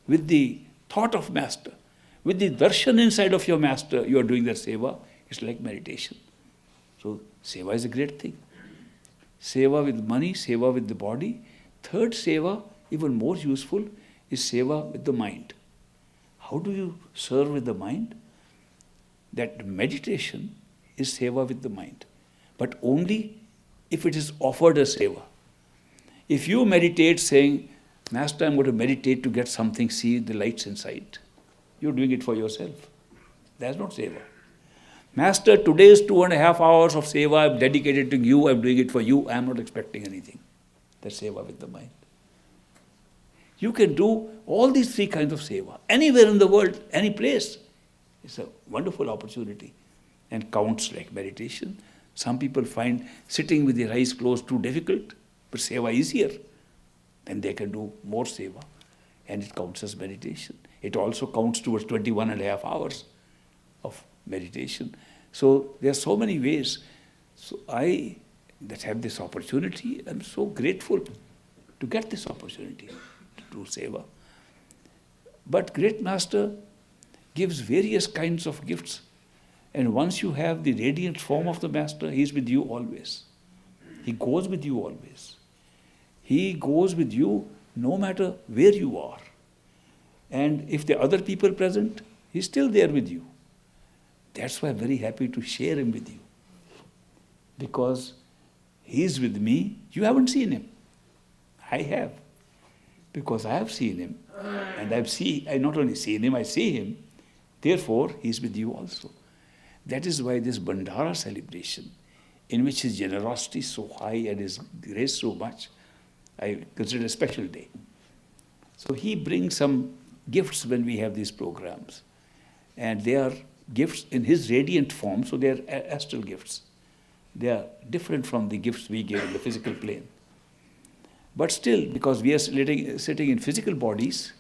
with the thought of Master, with the darshan inside of your Master, you are doing that seva, it's like meditation. So seva is a great thing. Seva with money, seva with the body. Third seva, even more useful, is seva with the mind. How do you serve with the mind? That meditation is seva with the mind, but only if it is offered as seva. If you meditate saying, Master, I'm going to meditate to get something, see the lights inside, you're doing it for yourself. That's not seva. Master, today's 2.5 hours of seva I'm dedicated to you, I'm doing it for you, I'm not expecting anything. That's seva with the mind. You can do all these three kinds of seva, anywhere in the world, any place. It's a wonderful opportunity and counts like meditation. Some people find sitting with their eyes closed too difficult, but seva easier. Then they can do more seva, and it counts as meditation. It also counts towards 21.5 hours of meditation. So there are so many ways. So I that have this opportunity, I'm so grateful to get this opportunity to do seva. But Great Master gives various kinds of gifts. And once you have the radiant form of the Master, he is with you always. He goes with you always. He goes with you no matter where you are. And if there are other people present, he's still there with you. That's why I'm very happy to share him with you. Because he's with me. You haven't seen him. I have. Because I have seen him. And I not only seen him, I see him. Therefore, he's with you also. That is why this Bandhara celebration, in which his generosity is so high and his grace so much, I consider a special day. So he brings some gifts when we have these programs. And they are gifts in his radiant form, so they are astral gifts. They are different from the gifts we give in the physical plane. But still, because we are sitting in physical bodies,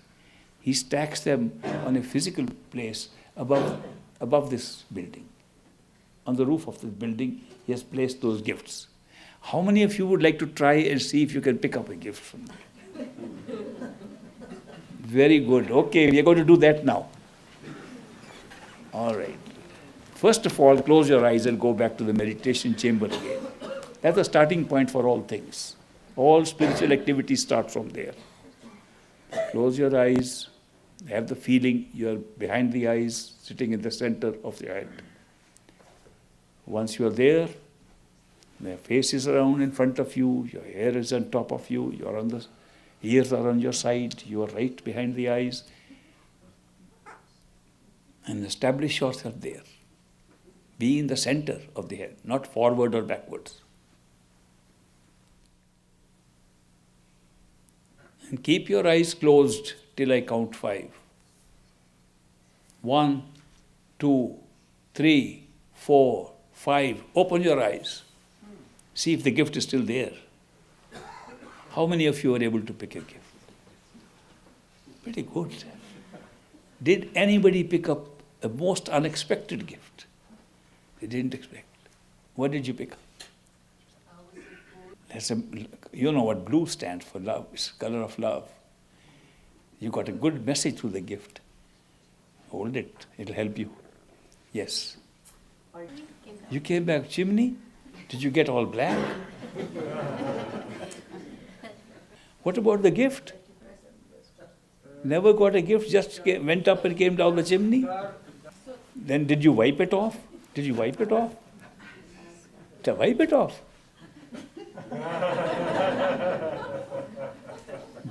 he stacks them on a physical place above this building. On the roof of this building, he has placed those gifts. How many of you would like to try and see if you can pick up a gift from there? Very good. Okay, we are going to do that now. All right. First of all, close your eyes and go back to the meditation chamber again. That's the starting point for all things. All spiritual activities start from there. Close your eyes. Have the feeling you are behind the eyes, sitting in the center of the head. Once you are there, the face is around in front of you, your hair is on top of you, ears are on your side, you are right behind the eyes. And establish yourself there. Be in the center of the head, not forward or backwards. And keep your eyes closed till I count 5. 1, 2, 3, 4, 5. Open your eyes. See if the gift is still there. How many of you are able to pick a gift? Pretty good. Did anybody pick up a most unexpected gift? They didn't expect. What did you pick up? You know what blue stands for, love. It's the color of love. You got a good message through the gift. Hold it. It'll help you. Yes. You came back chimney? Did you get all black? What about the gift? Never got a gift, just went up and came down the chimney? Then did you wipe it off? Did you wipe it off? To wipe it off.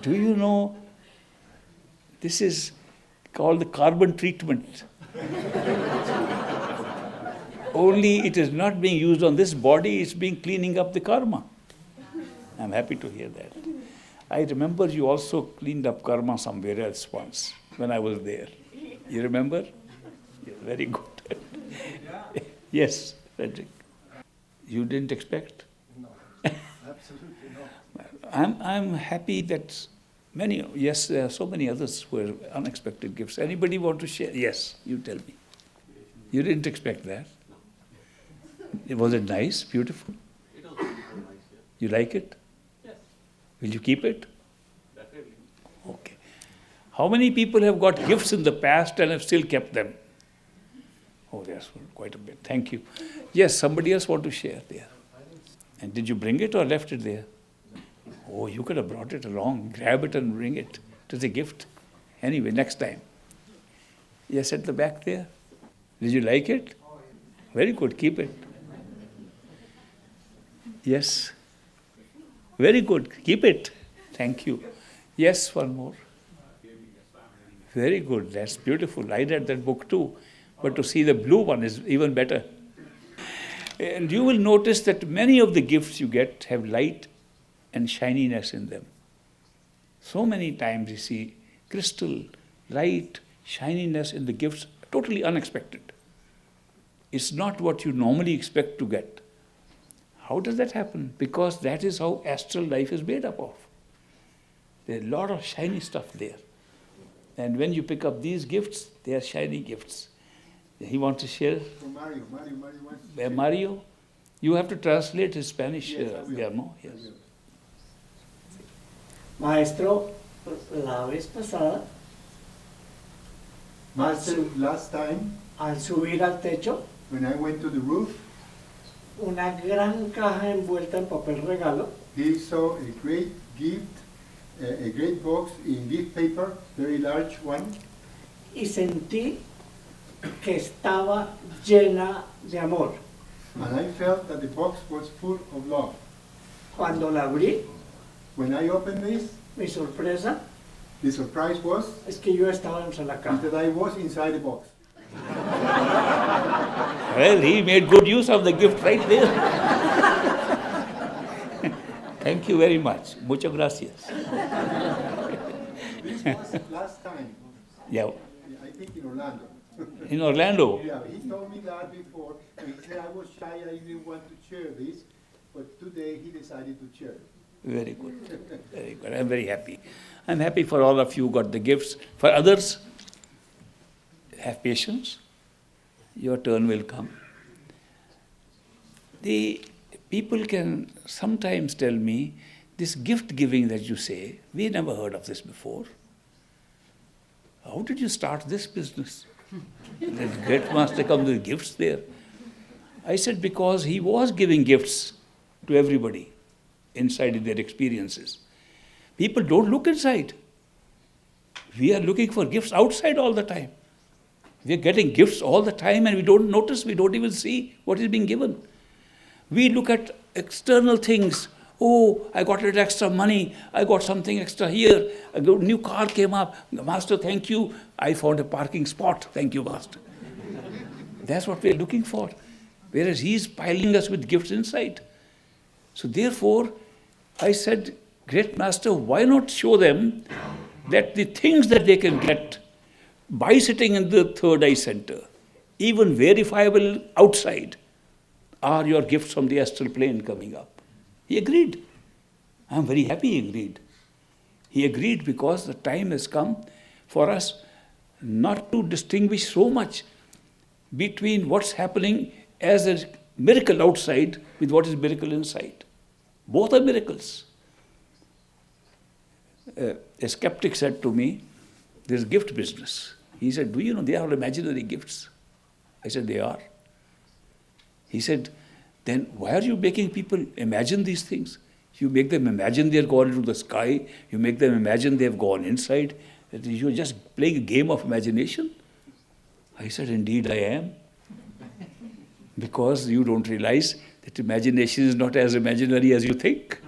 Do you know, this is called the carbon treatment. Only it is not being used on this body, it's being cleaning up the karma. I'm happy to hear that. I remember you also cleaned up karma somewhere else once, when I was there. You remember? Yeah, very good. Yes, Frederick. You didn't expect? No, absolutely not. I'm happy that yes, there are so many others who are unexpected gifts. Anybody want to share? Yes, you tell me. You didn't expect that? Was it nice, beautiful? It was very nice, yeah. You like it? Yes, Will you keep it? definitely. Okay. How many people have got gifts in the past and have still kept them? Oh, there's quite a bit. Thank you. Yes, somebody else want to share there. And did you bring it or left it there? Oh, you could have brought it along. Grab it and bring it. It is a gift. Anyway, next time. Yes, at the back there. Did you like it? Very good. Keep it. Yes. Very good. Keep it. Thank you. Yes, one more. Very good. That's beautiful. I read that book too. But to see the blue one is even better. And you will notice that many of the gifts you get have light and shininess in them. So many times you see crystal, light, shininess in the gifts, totally unexpected. It's not what you normally expect to get. How does that happen? Because that is how astral life is made up of. There's a lot of shiny stuff there. And when you pick up these gifts, they are shiny gifts. He wants to share? Mario wants to share. Mario, you have to translate his Spanish. Yes, I will. Guillermo. Yes. I will. Maestro, la vez pasada, Master, last time, al subir al techo, when I went to the roof, una gran caja envuelta en papel regalo he saw a great gift, a great box in gift paper, very large one, y sentí que estaba llena de amor. and I felt that the box was full of love. Cuando la abrí, When I opened this, mi sorpresa the surprise was es que yo estaba dentro de la caja. that I was inside the box. Well, he made good use of the gift right there. Thank you very much. Muchas gracias. This was last time, Yeah. I think in Orlando. In Orlando. Yeah, he told me that before, and he said I was shy, I didn't want to share this, but today he decided to share it. Very good. Very good. I'm very happy. I'm happy for all of you who got the gifts. For others, have patience. Your turn will come. The people can sometimes tell me, this gift giving that you say, we never heard of this before. How did you start this business? That great master comes with gifts there. I said, because he was giving gifts to everybody inside their experiences. People don't look inside. We are looking for gifts outside all the time. We are getting gifts all the time and we don't notice, we don't even see what is being given. We look at external things. Oh, I got a little extra money. I got something extra here. A new car came up. Master, thank you. I found a parking spot. Thank you, Master. That's what we're looking for. Whereas he's piling us with gifts inside. So therefore, I said, Great Master, why not show them that the things that they can get by sitting in the third eye center, even verifiable outside, are your gifts from the astral plane coming up. He agreed. I'm very happy he agreed. He agreed because the time has come for us not to distinguish so much between what's happening as a miracle outside with what is miracle inside. Both are miracles. A skeptic said to me, there's gift business. He said, do you know they are all imaginary gifts? I said, they are. He said, then why are you making people imagine these things? You make them imagine they're gone into the sky. You make them imagine they've gone inside. You're just playing a game of imagination. I said, indeed I am. Because you don't realize that imagination is not as imaginary as you think.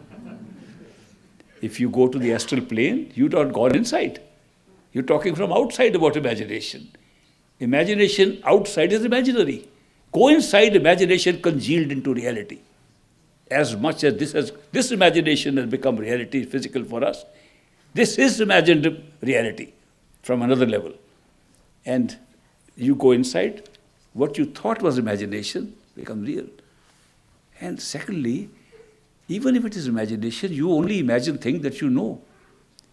If you go to the astral plane, you're not gone inside. You're talking from outside about imagination. Imagination outside is imaginary. Go inside, imagination congealed into reality. As much as this imagination has become reality, physical for us, this is imagined reality from another level. And you go inside, what you thought was imagination becomes real. And secondly, even if it is imagination, you only imagine things that you know.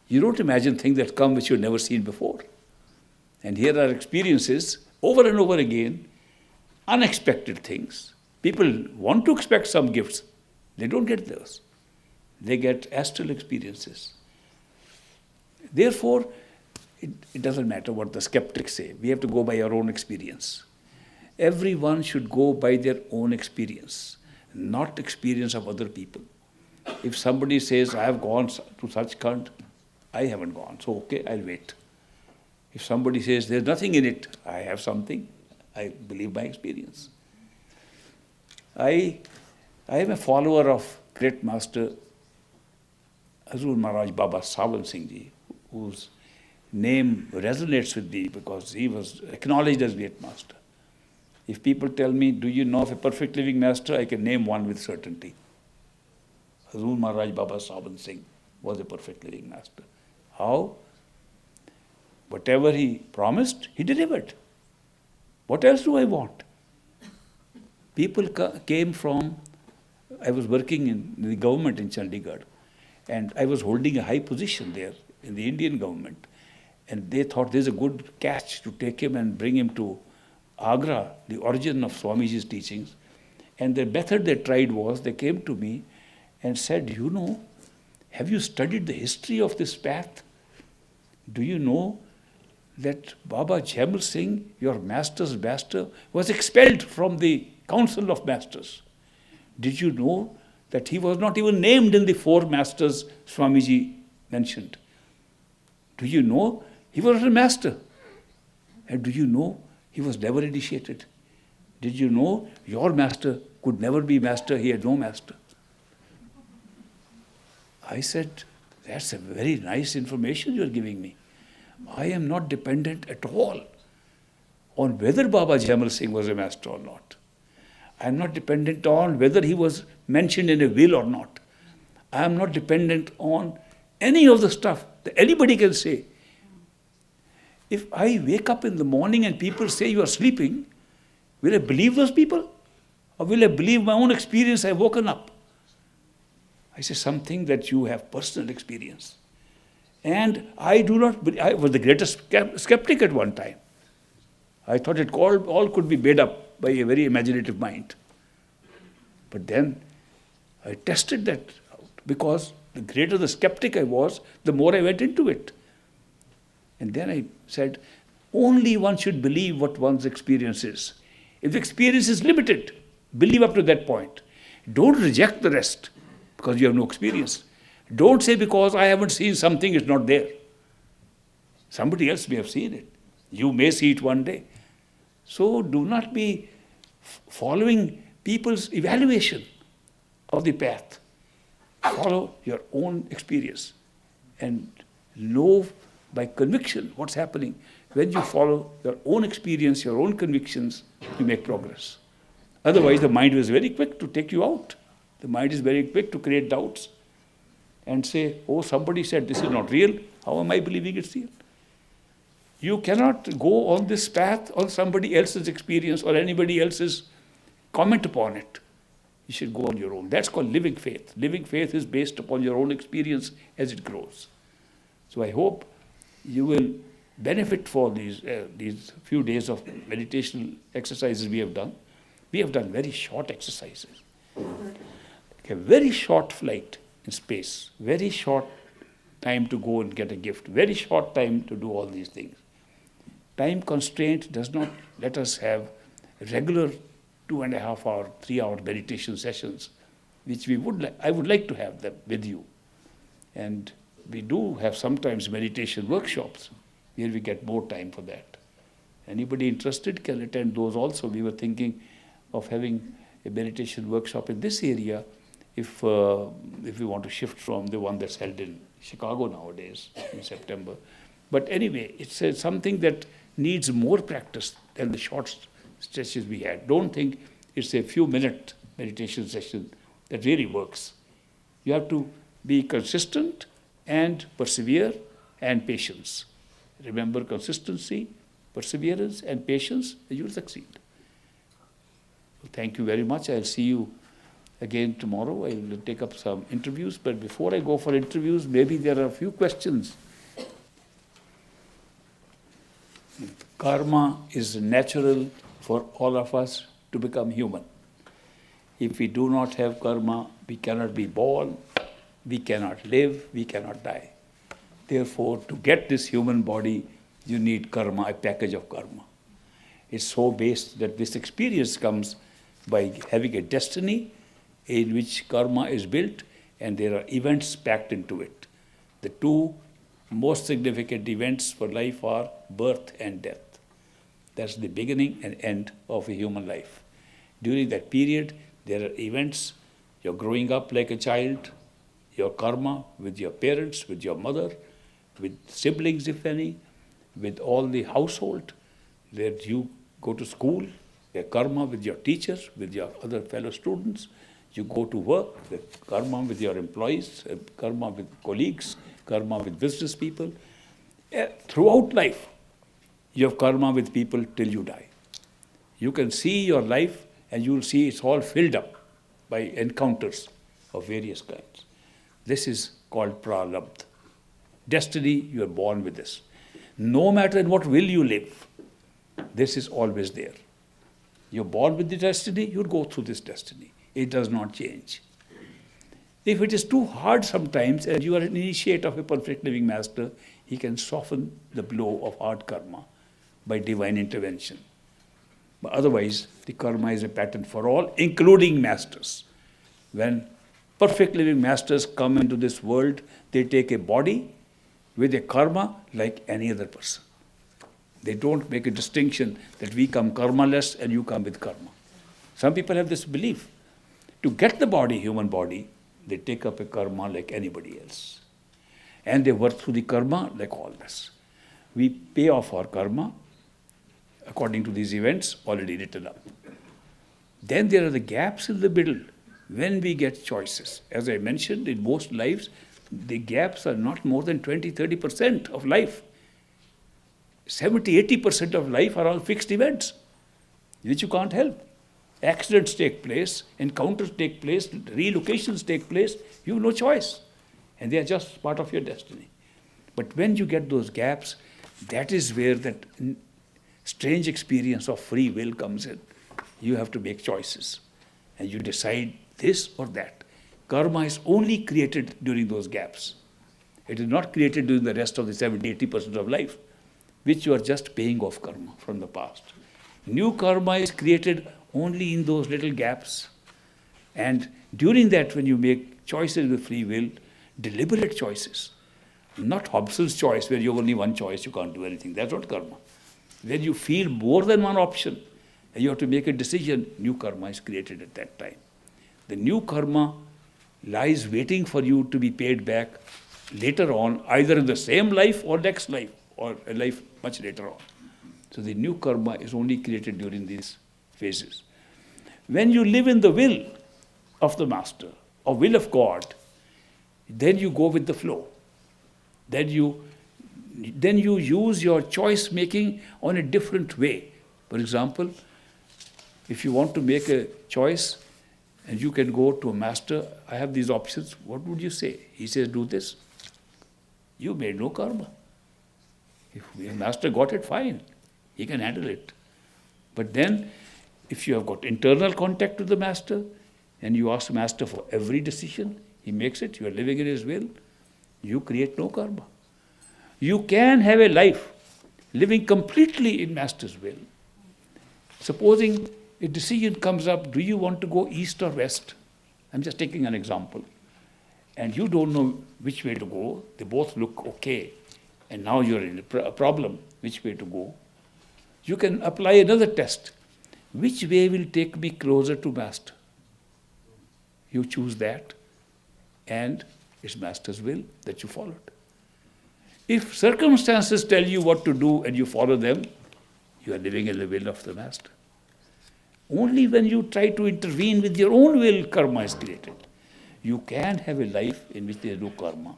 You don't imagine things that come which you've never seen before. And here are experiences over and over again, unexpected things. People want to expect some gifts. They don't get those. They get astral experiences. Therefore, it doesn't matter what the skeptics say. We have to go by our own experience. Everyone should go by their own experience, not experience of other people. If somebody says, I have gone to such count, I haven't gone, so okay, I'll wait. If somebody says, there's nothing in it, I have something, I believe my experience. I am a follower of great master Hazur Maharaj Baba Sawan Singh Ji, whose name resonates with me because he was acknowledged as great master. If people tell me, do you know of a perfect living master, I can name one with certainty. Hazur Maharaj Baba Sawan Singh was a perfect living master. How? Whatever he promised, he delivered. What else do I want? People came from, I was working in the government in Chandigarh, and I was holding a high position there in the Indian government. And they thought there's a good catch to take him and bring him to Agra, the origin of Swamiji's teachings. And the method they tried was, they came to me and said, you know, have you studied the history of this path? Do you know that Baba Jaimal Singh, your master's master, was expelled from the Council of Masters? Did you know that he was not even named in the four masters Swamiji mentioned? Do you know he was a master? And do you know he was never initiated? Did you know your master could never be master, he had no master? I said, that's a very nice information you're giving me. I am not dependent at all on whether Baba Jaimal Singh was a master or not. I am not dependent on whether he was mentioned in a will or not. I am not dependent on any of the stuff that anybody can say. If I wake up in the morning and people say you are sleeping, will I believe those people? Or will I believe my own experience, I've woken up? I say something that you have personal experience. And I do not believe, I was the greatest skeptic at one time. I thought it all could be made up by a very imaginative mind. But then I tested that out, because the greater the skeptic I was, the more I went into it. And then I said, only one should believe what one's experience is. If the experience is limited, believe up to that point. Don't reject the rest because you have no experience. Don't say because I haven't seen something, it's not there. Somebody else may have seen it. You may see it one day. So do not be following people's evaluation of the path. Follow your own experience and know by conviction what's happening. When you follow your own experience, your own convictions, you make progress. Otherwise, the mind is very quick to take you out. The mind is very quick to create doubts and say, oh, somebody said this is not real. How am I believing it's real? You cannot go on this path on somebody else's experience or anybody else's comment upon it. You should go on your own. That's called living faith. Living faith is based upon your own experience as it grows. So I hope you will benefit for these few days of meditation exercises we have done. We have done very short exercises. Like a very short flight in space, very short time to go and get a gift, very short time to do all these things. Time constraint does not let us have regular 2.5 hour, 3 hour meditation sessions, which I would like to have them with you. And we do have sometimes meditation workshops where we get more time for that. Anybody interested can attend those also. We were thinking of having a meditation workshop in this area if we want to shift from the one that's held in Chicago nowadays in September. But anyway, it's something that needs more practice than the short stretches we had. Don't think it's a few minute meditation session that really works. You have to be consistent and persevere and patience. Remember consistency, perseverance and patience, and you'll succeed. Thank you very much. I'll see you Again, tomorrow I will take up some interviews, but before I go for interviews, maybe there are a few questions. Karma is natural for all of us to become human. If we do not have karma, we cannot be born, we cannot live, we cannot die. Therefore, to get this human body, you need karma, a package of karma. It's so based that this experience comes by having a destiny in which karma is built and there are events packed into it. The two most significant events for life are birth and death. That's the beginning and end of a human life. During that period, there are events. You're growing up like a child, your karma with your parents, with your mother, with siblings, if any, with all the household, that you go to school, a karma with your teachers, with your other fellow students. You go to work, the karma with your employees, karma with colleagues, karma with business people. Throughout life, you have karma with people till you die. You can see your life and you will see it's all filled up by encounters of various kinds. This is called prarabdha. Destiny, you are born with this. No matter in what will you live, this is always there. You're born with the destiny, you'll go through this destiny. It does not change. If it is too hard sometimes and you are an initiate of a perfect living master, he can soften the blow of hard karma by divine intervention. But otherwise, the karma is a pattern for all, including masters. When perfect living masters come into this world, they take a body with a karma like any other person. They don't make a distinction that we come karmaless and you come with karma. Some people have this belief. To get the body, human body, they take up a karma like anybody else. And they work through the karma like all this. We pay off our karma according to these events already written up. Then there are the gaps in the middle when we get choices. As I mentioned, in most lives, the gaps are not more than 20-30% of life. 70-80% of life are all fixed events, which you can't help. Accidents take place, encounters take place, relocations take place, you have no choice. And they are just part of your destiny. But when you get those gaps, that is where that strange experience of free will comes in. You have to make choices. And you decide this or that. Karma is only created during those gaps. It is not created during the rest of the 70-80% of life, which you are just paying off karma from the past. New karma is created only in those little gaps. And during that, when you make choices with free will, deliberate choices, not Hobson's choice, where you have only one choice, you can't do anything. That's not karma. When you feel more than one option, and you have to make a decision, new karma is created at that time. The new karma lies waiting for you to be paid back later on, either in the same life or next life, or a life much later on. So the new karma is only created during these phases. When you live in the will of the master, or will of God, then you go with the flow. Then you use your choice making on a different way. For example, if you want to make a choice and you can go to a master, I have these options, what would you say? He says, do this. You made no karma. If the master got it, fine. He can handle it. But then, if you have got internal contact with the master and you ask the master for every decision, he makes it, you are living in his will, you create no karma. You can have a life living completely in master's will. Supposing a decision comes up, do you want to go east or west? I'm just taking an example. And you don't know which way to go. They both look okay. And now you're in a problem, which way to go. You can apply another test. Which way will take me closer to master? You choose that, and it's master's will that you followed. If circumstances tell you what to do and you follow them, you are living in the will of the master. Only when you try to intervene with your own will, karma is created. You can have a life in which there is no karma.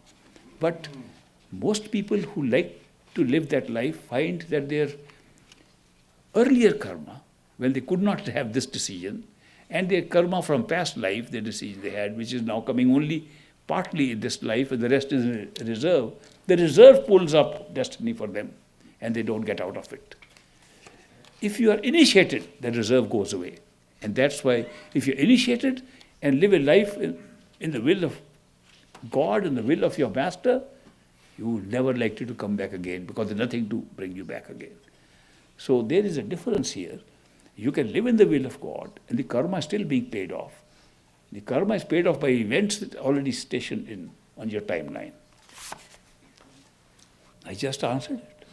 But most people who like to live that life find that their earlier karma, when they could not have this decision, and their karma from past life, the disease they had, which is now coming only partly in this life, and the rest is in reserve. The reserve pulls up destiny for them, and they don't get out of it. If you are initiated, the reserve goes away. And that's why if you're initiated and live a life in the will of God and the will of your master, you will never likely to come back again, because there's nothing to bring you back again. So there is a difference here. You can live in the will of God, and the karma is still being paid off. The karma is paid off by events that are already stationed in on your timeline. I just answered it.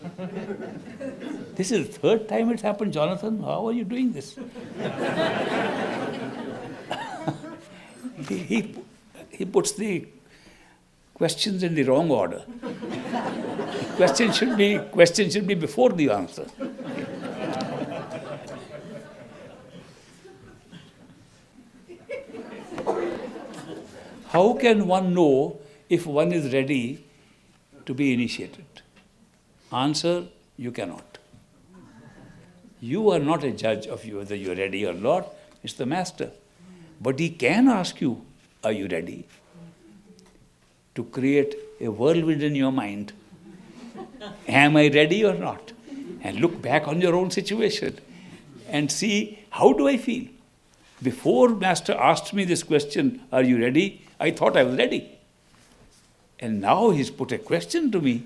This is the third time it's happened, Jonathan. How are you doing this? he puts the questions in the wrong order. Question should be before the answer. How can one know if one is ready to be initiated? Answer, you cannot. You are not a judge of whether you are ready or not. It's the master. But he can ask you, are you ready? To create a whirlwind in your mind. Am I ready or not? And look back on your own situation and see, how do I feel? Before Master asked me this question, are you ready? I thought I was ready. And now he's put a question to me.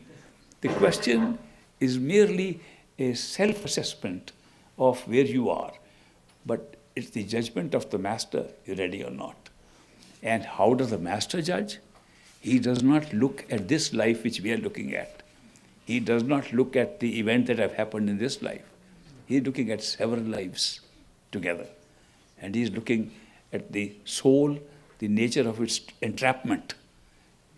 The question is merely a self-assessment of where you are. But it's the judgment of the Master, you're ready or not. And how does the Master judge? He does not look at this life which we are looking at. He does not look at the event that have happened in this life. He is looking at several lives together. And he is looking at the soul, the nature of its entrapment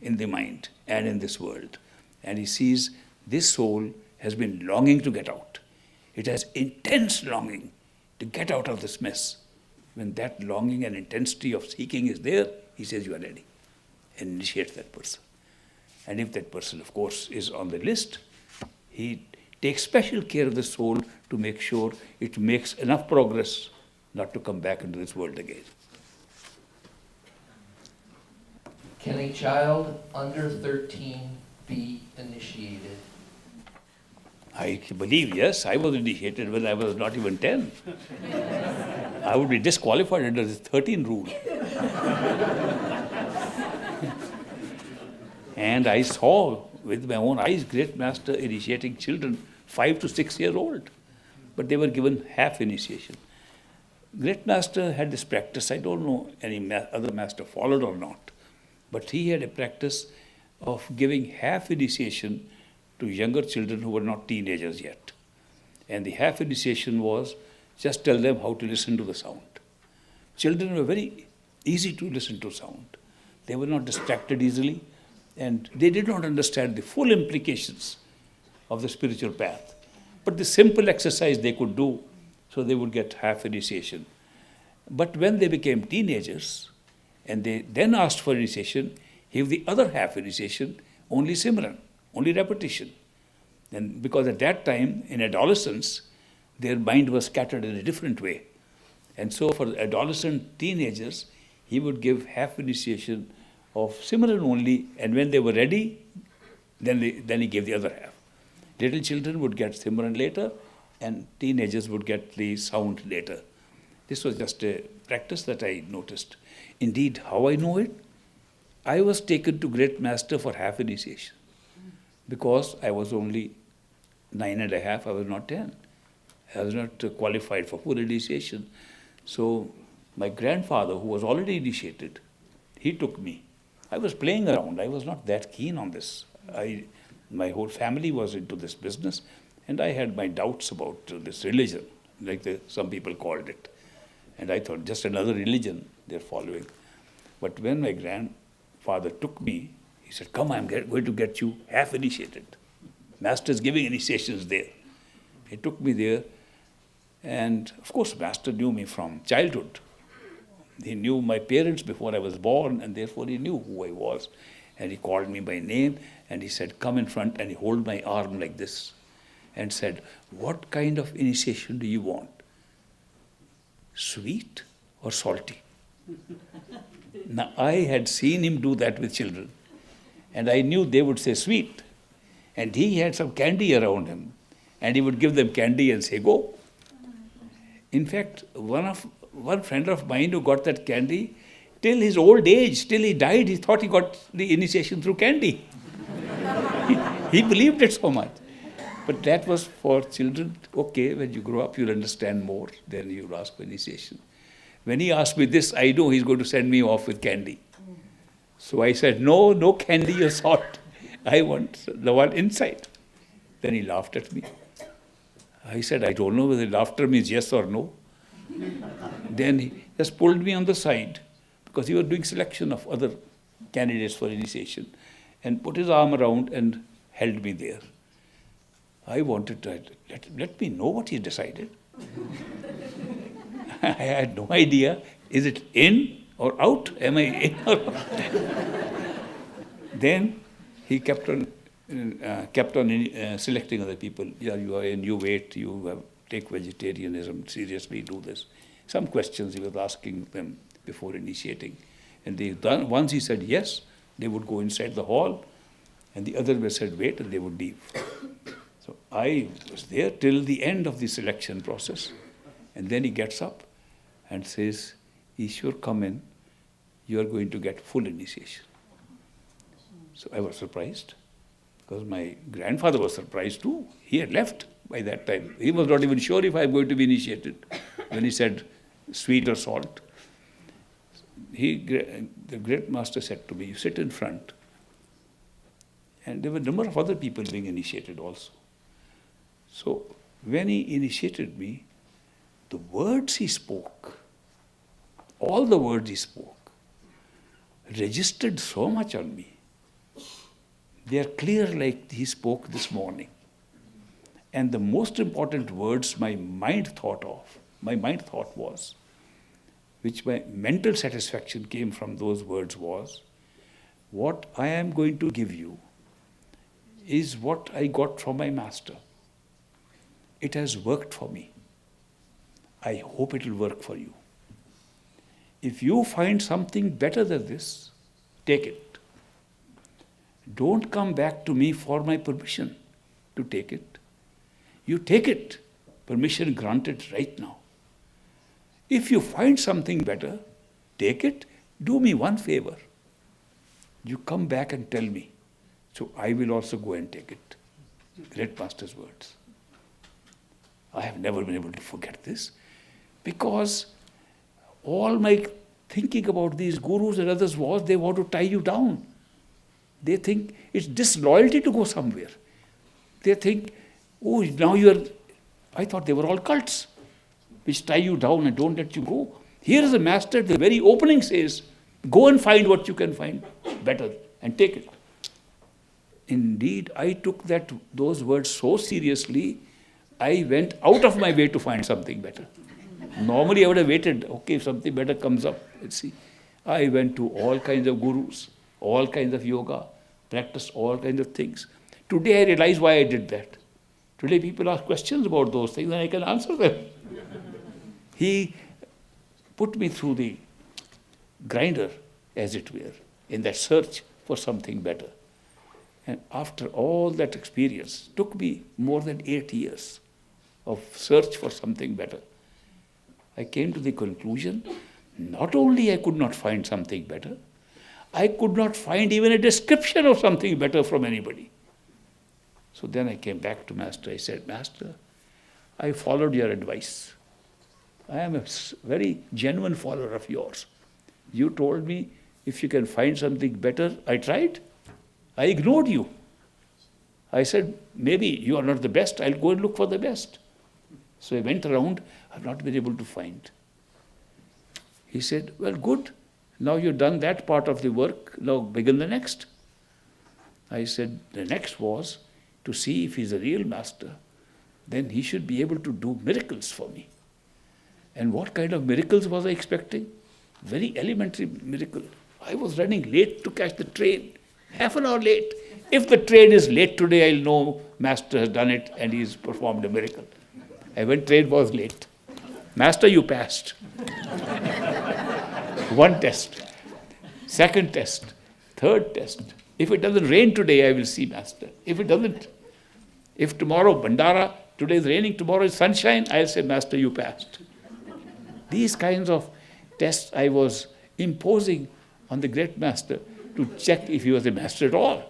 in the mind and in this world. And he sees this soul has been longing to get out. It has intense longing to get out of this mess. When that longing and intensity of seeking is there, he says, you are ready, and initiates that person. And if that person, of course, is on the list, he takes special care of the soul to make sure it makes enough progress not to come back into this world again. Can a child under 13 be initiated? I believe, yes. I was initiated when I was not even 10. I would be disqualified under the 13 rule. And I saw with my own eyes great master initiating children 5 to 6 years old. But they were given half initiation. Great master had this practice. I don't know any other master followed or not. But he had a practice of giving half initiation to younger children who were not teenagers yet. And the half initiation was just tell them how to listen to the sound. Children were very easy to listen to sound. They were not distracted easily, and they did not understand the full implications of the spiritual path. But the simple exercise they could do, so they would get half initiation. But when they became teenagers, and they then asked for initiation, he gave the other half initiation, only Simran, only repetition. And because at that time, in adolescence, their mind was scattered in a different way. And so for adolescent teenagers, he would give half initiation of Simran only, and when they were ready, then he gave the other half. Little children would get Simran later, and teenagers would get the sound later. This was just a practice that I noticed. Indeed, how I know it? I was taken to Great Master for half initiation because I was only 9.5, I was not 10. I was not qualified for full initiation. So my grandfather, who was already initiated, he took me. I was playing around. I was not that keen on this. My whole family was into this business, and I had my doubts about this religion, like some people called it. And I thought, just another religion they're following. But when my grandfather took me, he said, come, I'm going to get you half initiated. Master's giving initiations there. He took me there, and of course, Master knew me from childhood. He knew my parents before I was born, and therefore he knew who I was. And he called me by name, and he said, come in front, and he held my arm like this, and said, what kind of initiation do you want? Sweet or salty. Now, I had seen him do that with children, and I knew they would say sweet. And he had some candy around him, and he would give them candy and say, go. In fact, one friend of mine who got that candy, till his old age, till he died, he thought he got the initiation through candy. He believed it so much. But that was for children. Okay, when you grow up, you'll understand more. Then you'll ask for initiation. When he asked me this, I know he's going to send me off with candy. So I said, no candy or salt. I want the one inside. Then he laughed at me. I said, I don't know whether laughter means yes or no. Then he just pulled me on the side, because he was doing selection of other candidates for initiation, and put his arm around and held me there. I wanted to let me know what he decided. I had no idea. Is it in or out? Am I in or out? Then he kept on selecting other people. Yeah, you are in, you wait, take vegetarianism seriously, do this. Some questions he was asking them before initiating. And once he said yes, they would go inside the hall, and the other said wait, and they would leave. So I was there till the end of the selection process. And then he gets up and says, Ishwar, come in. You are going to get full initiation. So I was surprised, because my grandfather was surprised too. He had left by that time. He was not even sure if I am going to be initiated when he said sweet or salt. The great master said to me, you sit in front. And there were a number of other people being initiated also. So when he initiated me, the words he spoke, all the words he spoke, registered so much on me. They are clear like he spoke this morning. And the most important words my mind thought was, which my mental satisfaction came from those words was, what I am going to give you is what I got from my master. It has worked for me. I hope it will work for you. If you find something better than this, take it. Don't come back to me for my permission to take it. You take it. Permission granted right now. If you find something better, take it. Do me one favor. You come back and tell me. So I will also go and take it. Great Master's words. I have never been able to forget this, because all my thinking about these gurus and others was they want to tie you down. They think it's disloyalty to go somewhere. They think, oh, now I thought they were all cults which tie you down and don't let you go. Here is a master, the very opening says, go and find what you can find better and take it. Indeed, I took those words so seriously, I went out of my way to find something better. Normally I would have waited, okay, if something better comes up, let's see. I went to all kinds of gurus, all kinds of yoga, practiced all kinds of things. Today I realize why I did that. Today people ask questions about those things and I can answer them. He put me through the grinder, as it were, in that search for something better. And after all that experience, took me more than 8 years of search for something better. I came to the conclusion, not only I could not find something better, I could not find even a description of something better from anybody. So then I came back to Master. I said, Master, I followed your advice. I am a very genuine follower of yours. You told me if you can find something better. I tried. I ignored you. I said, maybe you are not the best. I'll go and look for the best. So I went around. I've not been able to find. He said, well, good. Now you've done that part of the work. Now begin the next. I said, the next was to see if he's a real master. Then he should be able to do miracles for me. And what kind of miracles was I expecting? Very elementary miracle. I was running late to catch the train. Half an hour late. If the train is late today, I'll know Master has done it and he's performed a miracle. And when train was late, Master, you passed. One test. Second test. Third test. If it doesn't rain today, I will see Master. If it doesn't, if tomorrow Bandara, today is raining, tomorrow is sunshine, I'll say, Master, you passed. These kinds of tests I was imposing on the great Master to check if he was a master at all.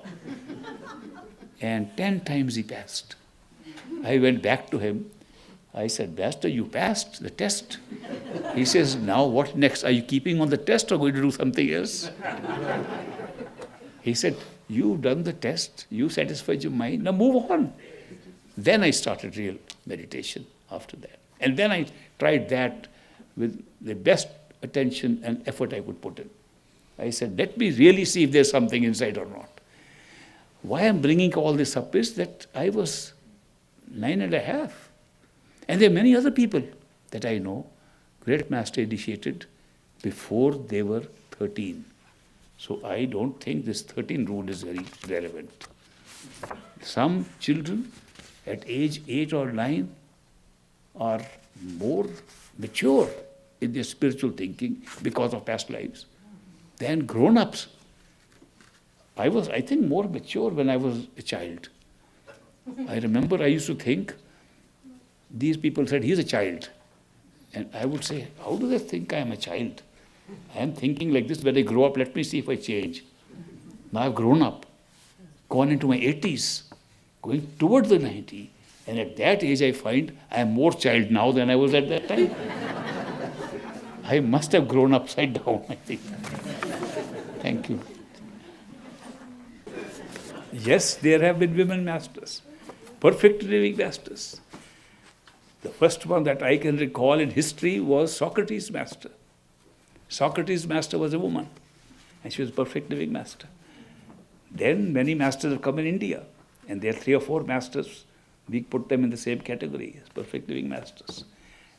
And 10 times he passed. I went back to him. I said, Master, you passed the test. He says, now what next? Are you keeping on the test or going to do something else? He said, you've done the test, you satisfied your mind, now move on. Then I started real meditation after that. And then I tried that with the best attention and effort I could put in. I said, let me really see if there's something inside or not. Why I'm bringing all this up is that I was 9.5. And there are many other people that I know, great master initiated before they were 13. So I don't think this 13 rule is very relevant. Some children at age 8 or 9 are more mature in their spiritual thinking because of past lives than grown-ups. I was, I think, more mature when I was a child. I remember I used to think, these people said, he's a child. And I would say, how do they think I am a child? I am thinking like this, when I grow up, let me see if I change. Now I've grown up, gone into my 80s, going towards the 90. And at that age, I find I am more child now than I was at that time. I must have grown upside down, I think. Thank you. Yes, there have been women masters, perfect living masters. The first one that I can recall in history was Socrates' master. Socrates' master was a woman, and she was a perfect living master. Then many masters have come in India, and there are 3 or 4 masters. We put them in the same category as perfect living masters.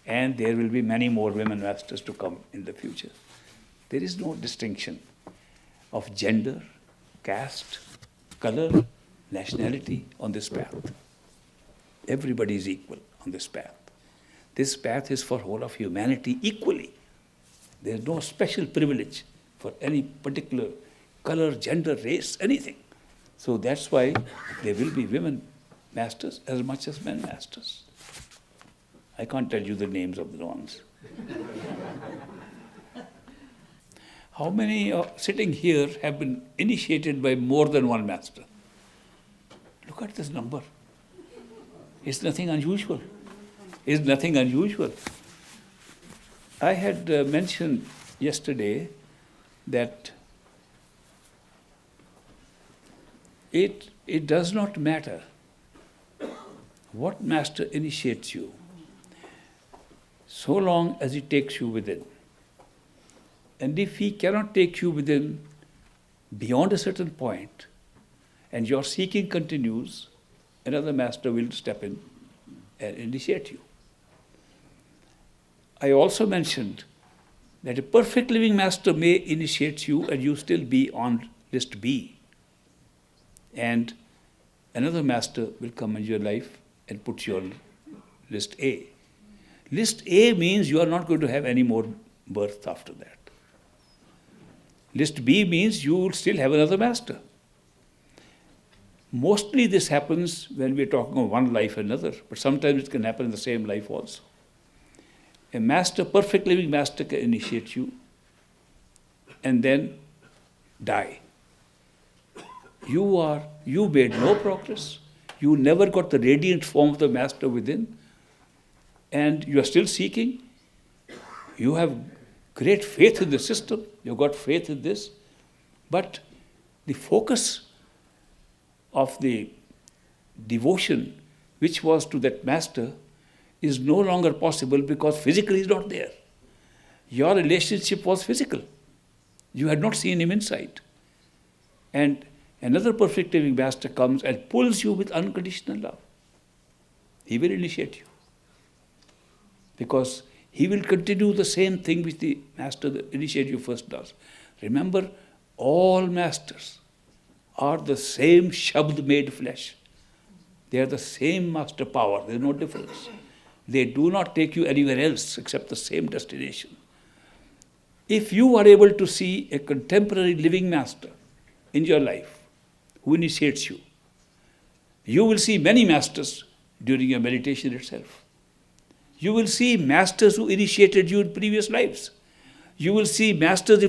And there will be many more women masters to come in the future. There is no distinction of gender, caste, color, nationality on this path. Everybody is equal on this path. This path is for whole of humanity equally. There is no special privilege for any particular color, gender, race, anything. So that's why there will be women masters as much as men masters. I can't tell you the names of the ones. How many sitting here have been initiated by more than one master? Look at this number. It's nothing unusual. It's nothing unusual. I had mentioned yesterday that it does not matter what master initiates you, so long as he takes you within. And if he cannot take you within beyond a certain point, and your seeking continues, another master will step in and initiate you. I also mentioned that a perfect living master may initiate you and you still be on list B. And another master will come in your life and put you on list A. List A means you are not going to have any more birth after that. List B means you will still have another master. Mostly this happens when we are talking of one life or another, but sometimes it can happen in the same life also. A master, perfect living master, can initiate you and then die. You made no progress. You never got the radiant form of the master within, and you are still seeking. You have great faith in the system. You've got faith in this, but the focus of the devotion which was to that master is no longer possible because physically he's not there. Your relationship was physical. You had not seen him inside. And another perfect living master comes and pulls you with unconditional love. He will initiate you. Because he will continue the same thing which the master that initiated you first does. Remember, all masters are the same Shabd made flesh. They are the same master power. There is no difference. They do not take you anywhere else except the same destination. If you are able to see a contemporary living master in your life who initiates you, you will see many masters during your meditation itself. You will see masters who initiated you in previous lives. You will see masters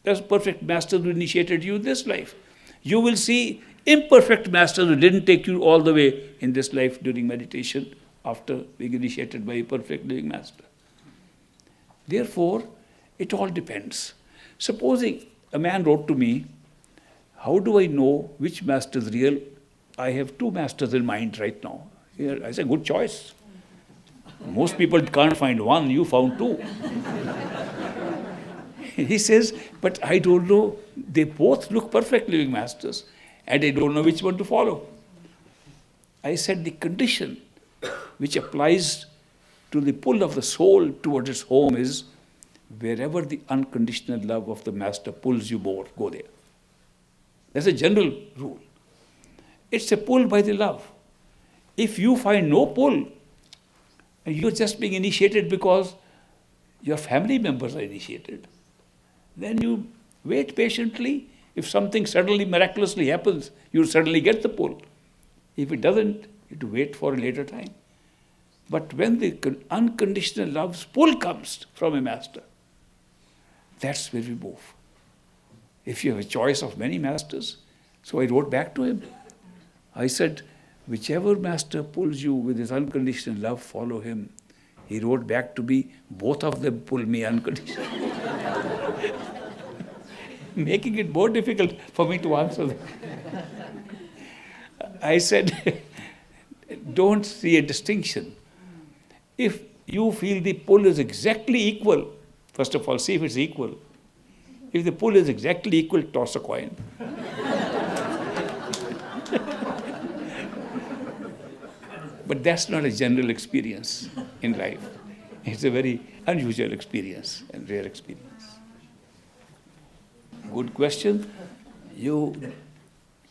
as perfect masters who initiated you in this life. You will see imperfect masters who didn't take you all the way in this life during meditation after being initiated by a perfect living master. Therefore, it all depends. Supposing a man wrote to me, how do I know which master is real? I have two masters in mind right now. Here, I say, good choice. Most people can't find one, you found two. He says, but I don't know, they both look perfect living masters, and I don't know which one to follow. I said, the condition which applies to the pull of the soul towards its home is, wherever the unconditional love of the master pulls you more, go there. That's a general rule. It's a pull by the love. If you find no pull, and you're just being initiated because your family members are initiated, then you wait patiently. If something suddenly, miraculously happens, you'll suddenly get the pull. If it doesn't, you have to wait for a later time. But when the unconditional love's pull comes from a master, that's where we move. If you have a choice of many masters, so I wrote back to him. I said, whichever master pulls you with his unconditional love, follow him. He wrote back to me, both of them pull me unconditionally. Making it more difficult for me to answer that. I said, don't see a distinction. If you feel the pull is exactly equal, first of all, see if it's equal. If the pull is exactly equal, toss a coin. But that's not a general experience in life. It's a very unusual experience and rare experience. Good question. You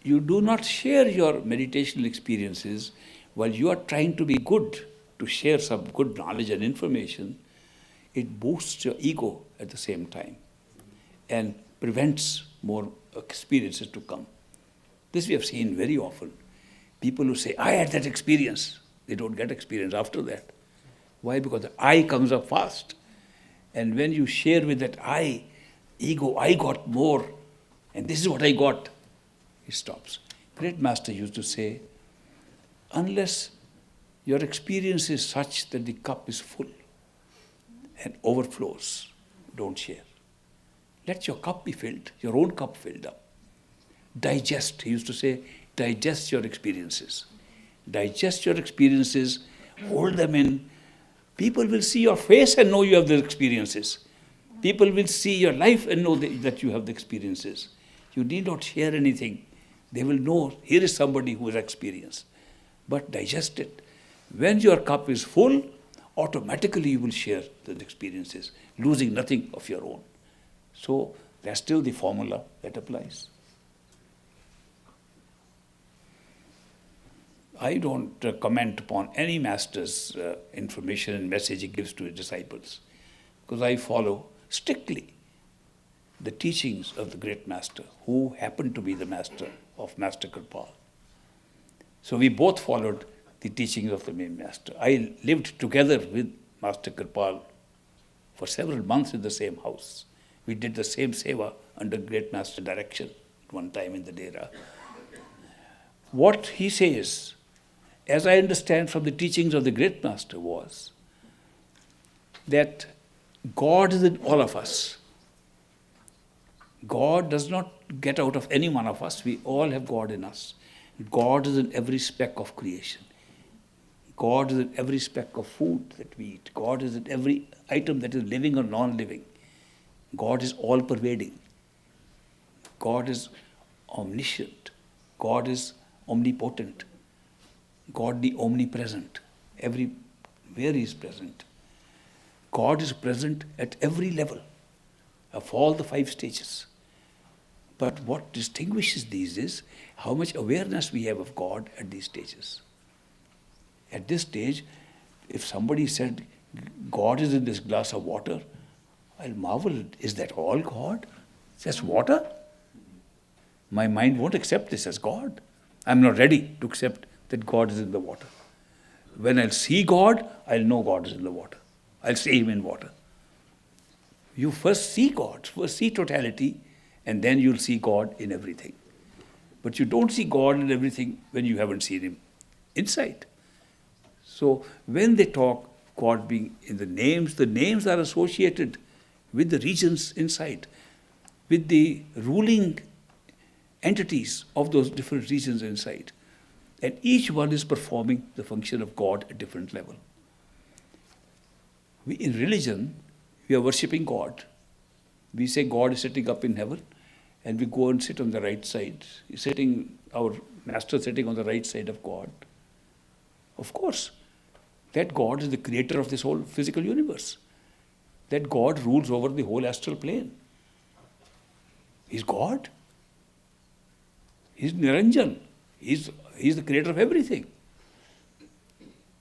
do not share your meditational experiences while you are trying to be good, to share some good knowledge and information. It boosts your ego at the same time and prevents more experiences to come. This we have seen very often. People who say, I had that experience, they don't get experience after that. Why? Because the I comes up fast. And when you share with that ego, I got more, and this is what I got, it stops. Great master used to say, unless your experience is such that the cup is full and overflows, don't share. Let your cup be filled, your own cup filled up. Digest, he used to say, digest your experiences. Digest your experiences, hold them in. People will see your face and know you have the experiences. People will see your life and know that you have the experiences. You need not share anything. They will know, here is somebody who has experience. But digest it. When your cup is full, automatically you will share the experiences, losing nothing of your own. So that's still the formula that applies. I don't comment upon any master's information and message he gives to his disciples, because I follow strictly the teachings of the great master, who happened to be the master of Master Kirpal. So we both followed the teachings of the main master. I lived together with Master Kirpal for several months in the same house. We did the same seva under great master direction at one time in the Dera. What he says, as I understand from the teachings of the great master, was that God is in all of us. God does not get out of any one of us. We all have God in us. God is in every speck of creation. God is in every speck of food that we eat. God is in every item that is living or non-living. God is all-pervading. God is omniscient. God is omnipotent. God the omnipresent. Everywhere He is present. God is present at every level of all the 5 stages. But what distinguishes these is how much awareness we have of God at these stages. At this stage, if somebody said, God is in this glass of water, I'll marvel, is that all God? Just water? My mind won't accept this as God. I'm not ready to accept that God is in the water. When I'll see God, I'll know God is in the water. I'll see Him in water. You first see God, first see totality, and then you'll see God in everything. But you don't see God in everything when you haven't seen Him inside. So when they talk God being in the names are associated with the regions inside, with the ruling entities of those different regions inside. And each one is performing the function of God at different level. In religion, we are worshipping God. We say God is sitting up in heaven, and we go and sit on the right side. Our master sitting on the right side of God. Of course, that God is the creator of this whole physical universe. That God rules over the whole astral plane. He's God. He's Niranjan. He's the creator of everything.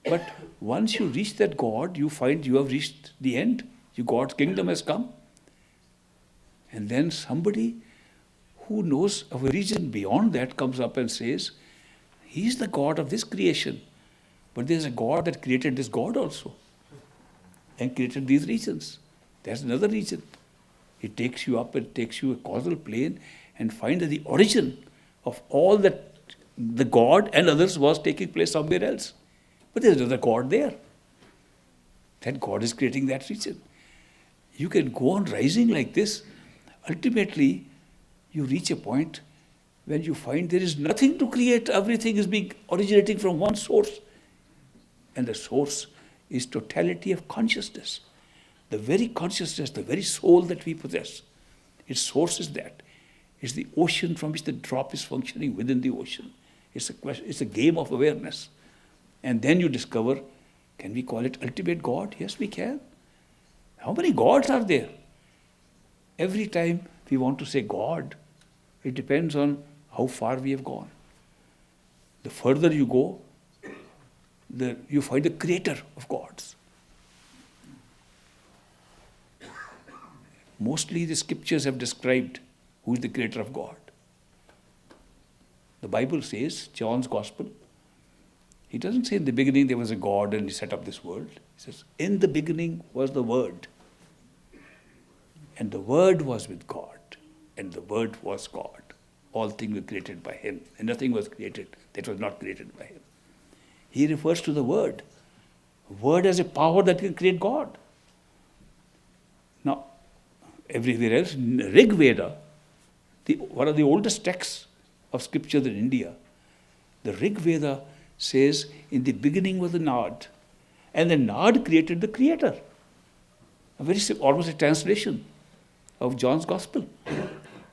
But once you reach that God, you find you have reached the end. God's kingdom has come. And then somebody who knows of a region beyond that comes up and says, He's the God of this creation. But there's a God that created this God also. And created these regions. There's another region. It takes you up, it takes you a causal plane and find that the origin of all that the God and others was taking place somewhere else. But there's another God there. That God is creating that region. You can go on rising like this. Ultimately, you reach a point when you find there is nothing to create. Everything is originating from one source. And the source is totality of consciousness. The very consciousness, the very soul that we possess, its source is that. It's the ocean from which the drop is functioning within the ocean. It's a game of awareness. And then you discover, can we call it ultimate God? Yes, we can. How many gods are there? Every time we want to say God, it depends on how far we have gone. The further you go, you find the creator of gods. Mostly the scriptures have described who is the creator of God. The Bible says, John's Gospel, he doesn't say in the beginning there was a God and he set up this world. He says, in the beginning was the Word. And the Word was with God. And the Word was God. All things were created by Him. And nothing was created that was not created by Him. He refers to the Word. Word as a power that can create God. Now, everywhere else, Rig Veda, one of the oldest texts of scriptures in India, the Rig Veda says, in the beginning was the Nad, and the Nad created the Creator. Almost a translation of John's Gospel.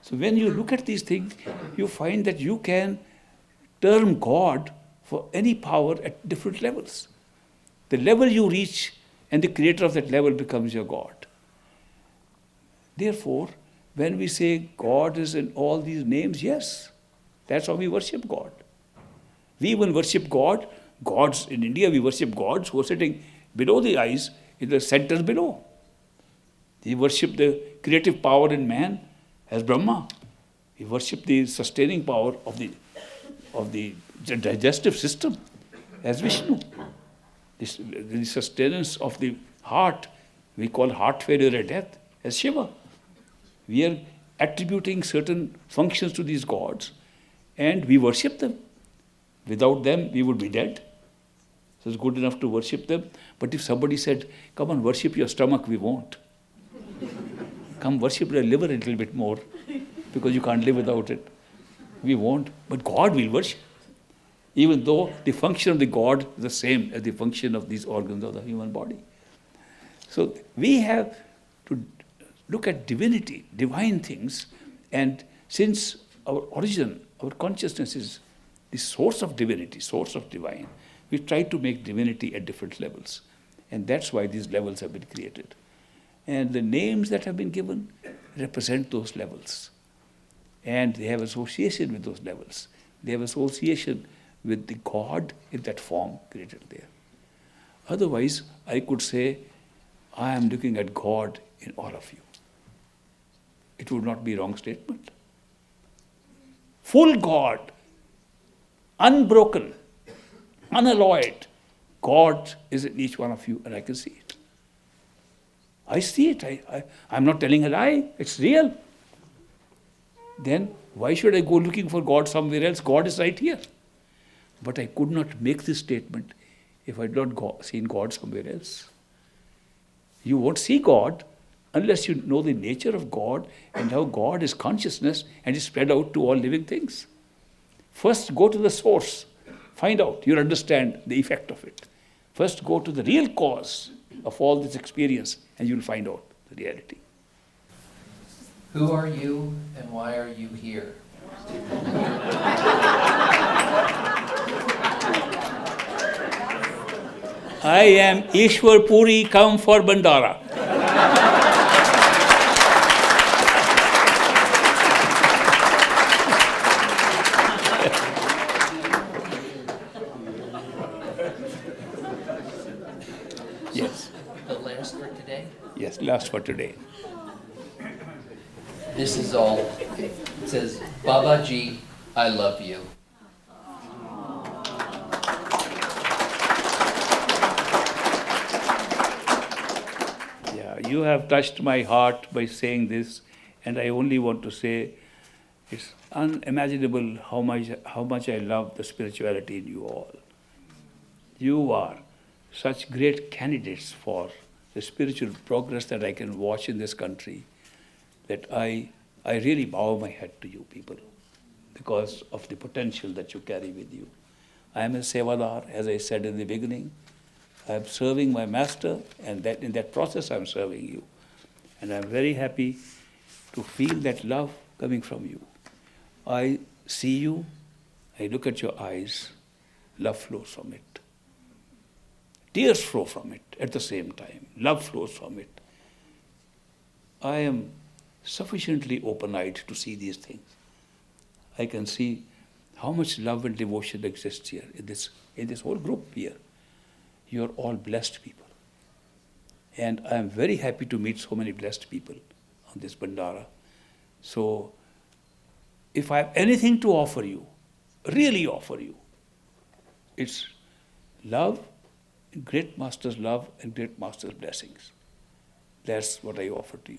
So when you look at these things, you find that you can term God for any power at different levels. The level you reach and the creator of that level becomes your God. Therefore, when we say God is in all these names, yes, that's how we worship God. We even worship gods in India, we worship gods who are sitting below the eyes, in the centers below. We worship the creative power in man as Brahma. We worship the sustaining power of the digestive system as Vishnu. The sustenance of the heart, we call heart failure or death, as Shiva. We are attributing certain functions to these gods and we worship them. Without them, we would be dead. So it's good enough to worship them. But if somebody said, come and worship your stomach, we won't. Come worship your liver a little bit more because you can't live without it. We won't. But God will worship. Even though the function of the God is the same as the function of these organs of the human body. So we have to look at divinity, divine things, and since our origin, our consciousness is the source of divinity, source of divine, we try to make divinity at different levels. And that's why these levels have been created. And the names that have been given represent those levels. And they have association with those levels. They have association with the God in that form created there. Otherwise, I could say, I am looking at God in all of you. It would not be a wrong statement. Full God, unbroken, unalloyed. God is in each one of you, and I can see it. I see it. I'm not telling a lie. It's real. Then why should I go looking for God somewhere else? God is right here. But I could not make this statement if I had not seen God somewhere else. You won't see God unless you know the nature of God and how God is consciousness and is spread out to all living things. First, go to the source. Find out. You'll understand the effect of it. First, go to the real cause of all this experience and you'll find out the reality. Who are you and why are you here? I am Ishwar Puri, come for Bandara. Yes, The last for today? yes, last for today. This is all. It says, Babaji, I love you. Yeah, you have touched my heart by saying this, and I only want to say it's unimaginable how much I love the spirituality in you all. You are such great candidates for the spiritual progress that I can watch in this country, that I really bow my head to you people because of the potential that you carry with you. I am a sevadar, as I said in the beginning. I am serving my master, and that in that process I am serving you. And I am very happy to feel that love coming from you. I see you, I look at your eyes, love flows from it. Tears flow from it at the same time. Love flows from it. I am sufficiently open-eyed to see these things. I can see how much love and devotion exists here in this whole group here. You are all blessed people. And I am very happy to meet so many blessed people on this Bandara. So, if I have anything to offer you, really offer you, it's love, great master's love and great master's blessings. That's what I offer to you.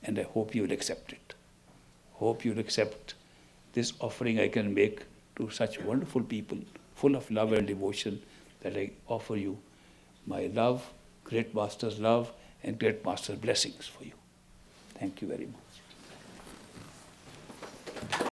And I hope you will accept it. Hope you will accept this offering I can make to such wonderful people, full of love and devotion, that I offer you my love, great master's love, and great master's blessings for you. Thank you very much.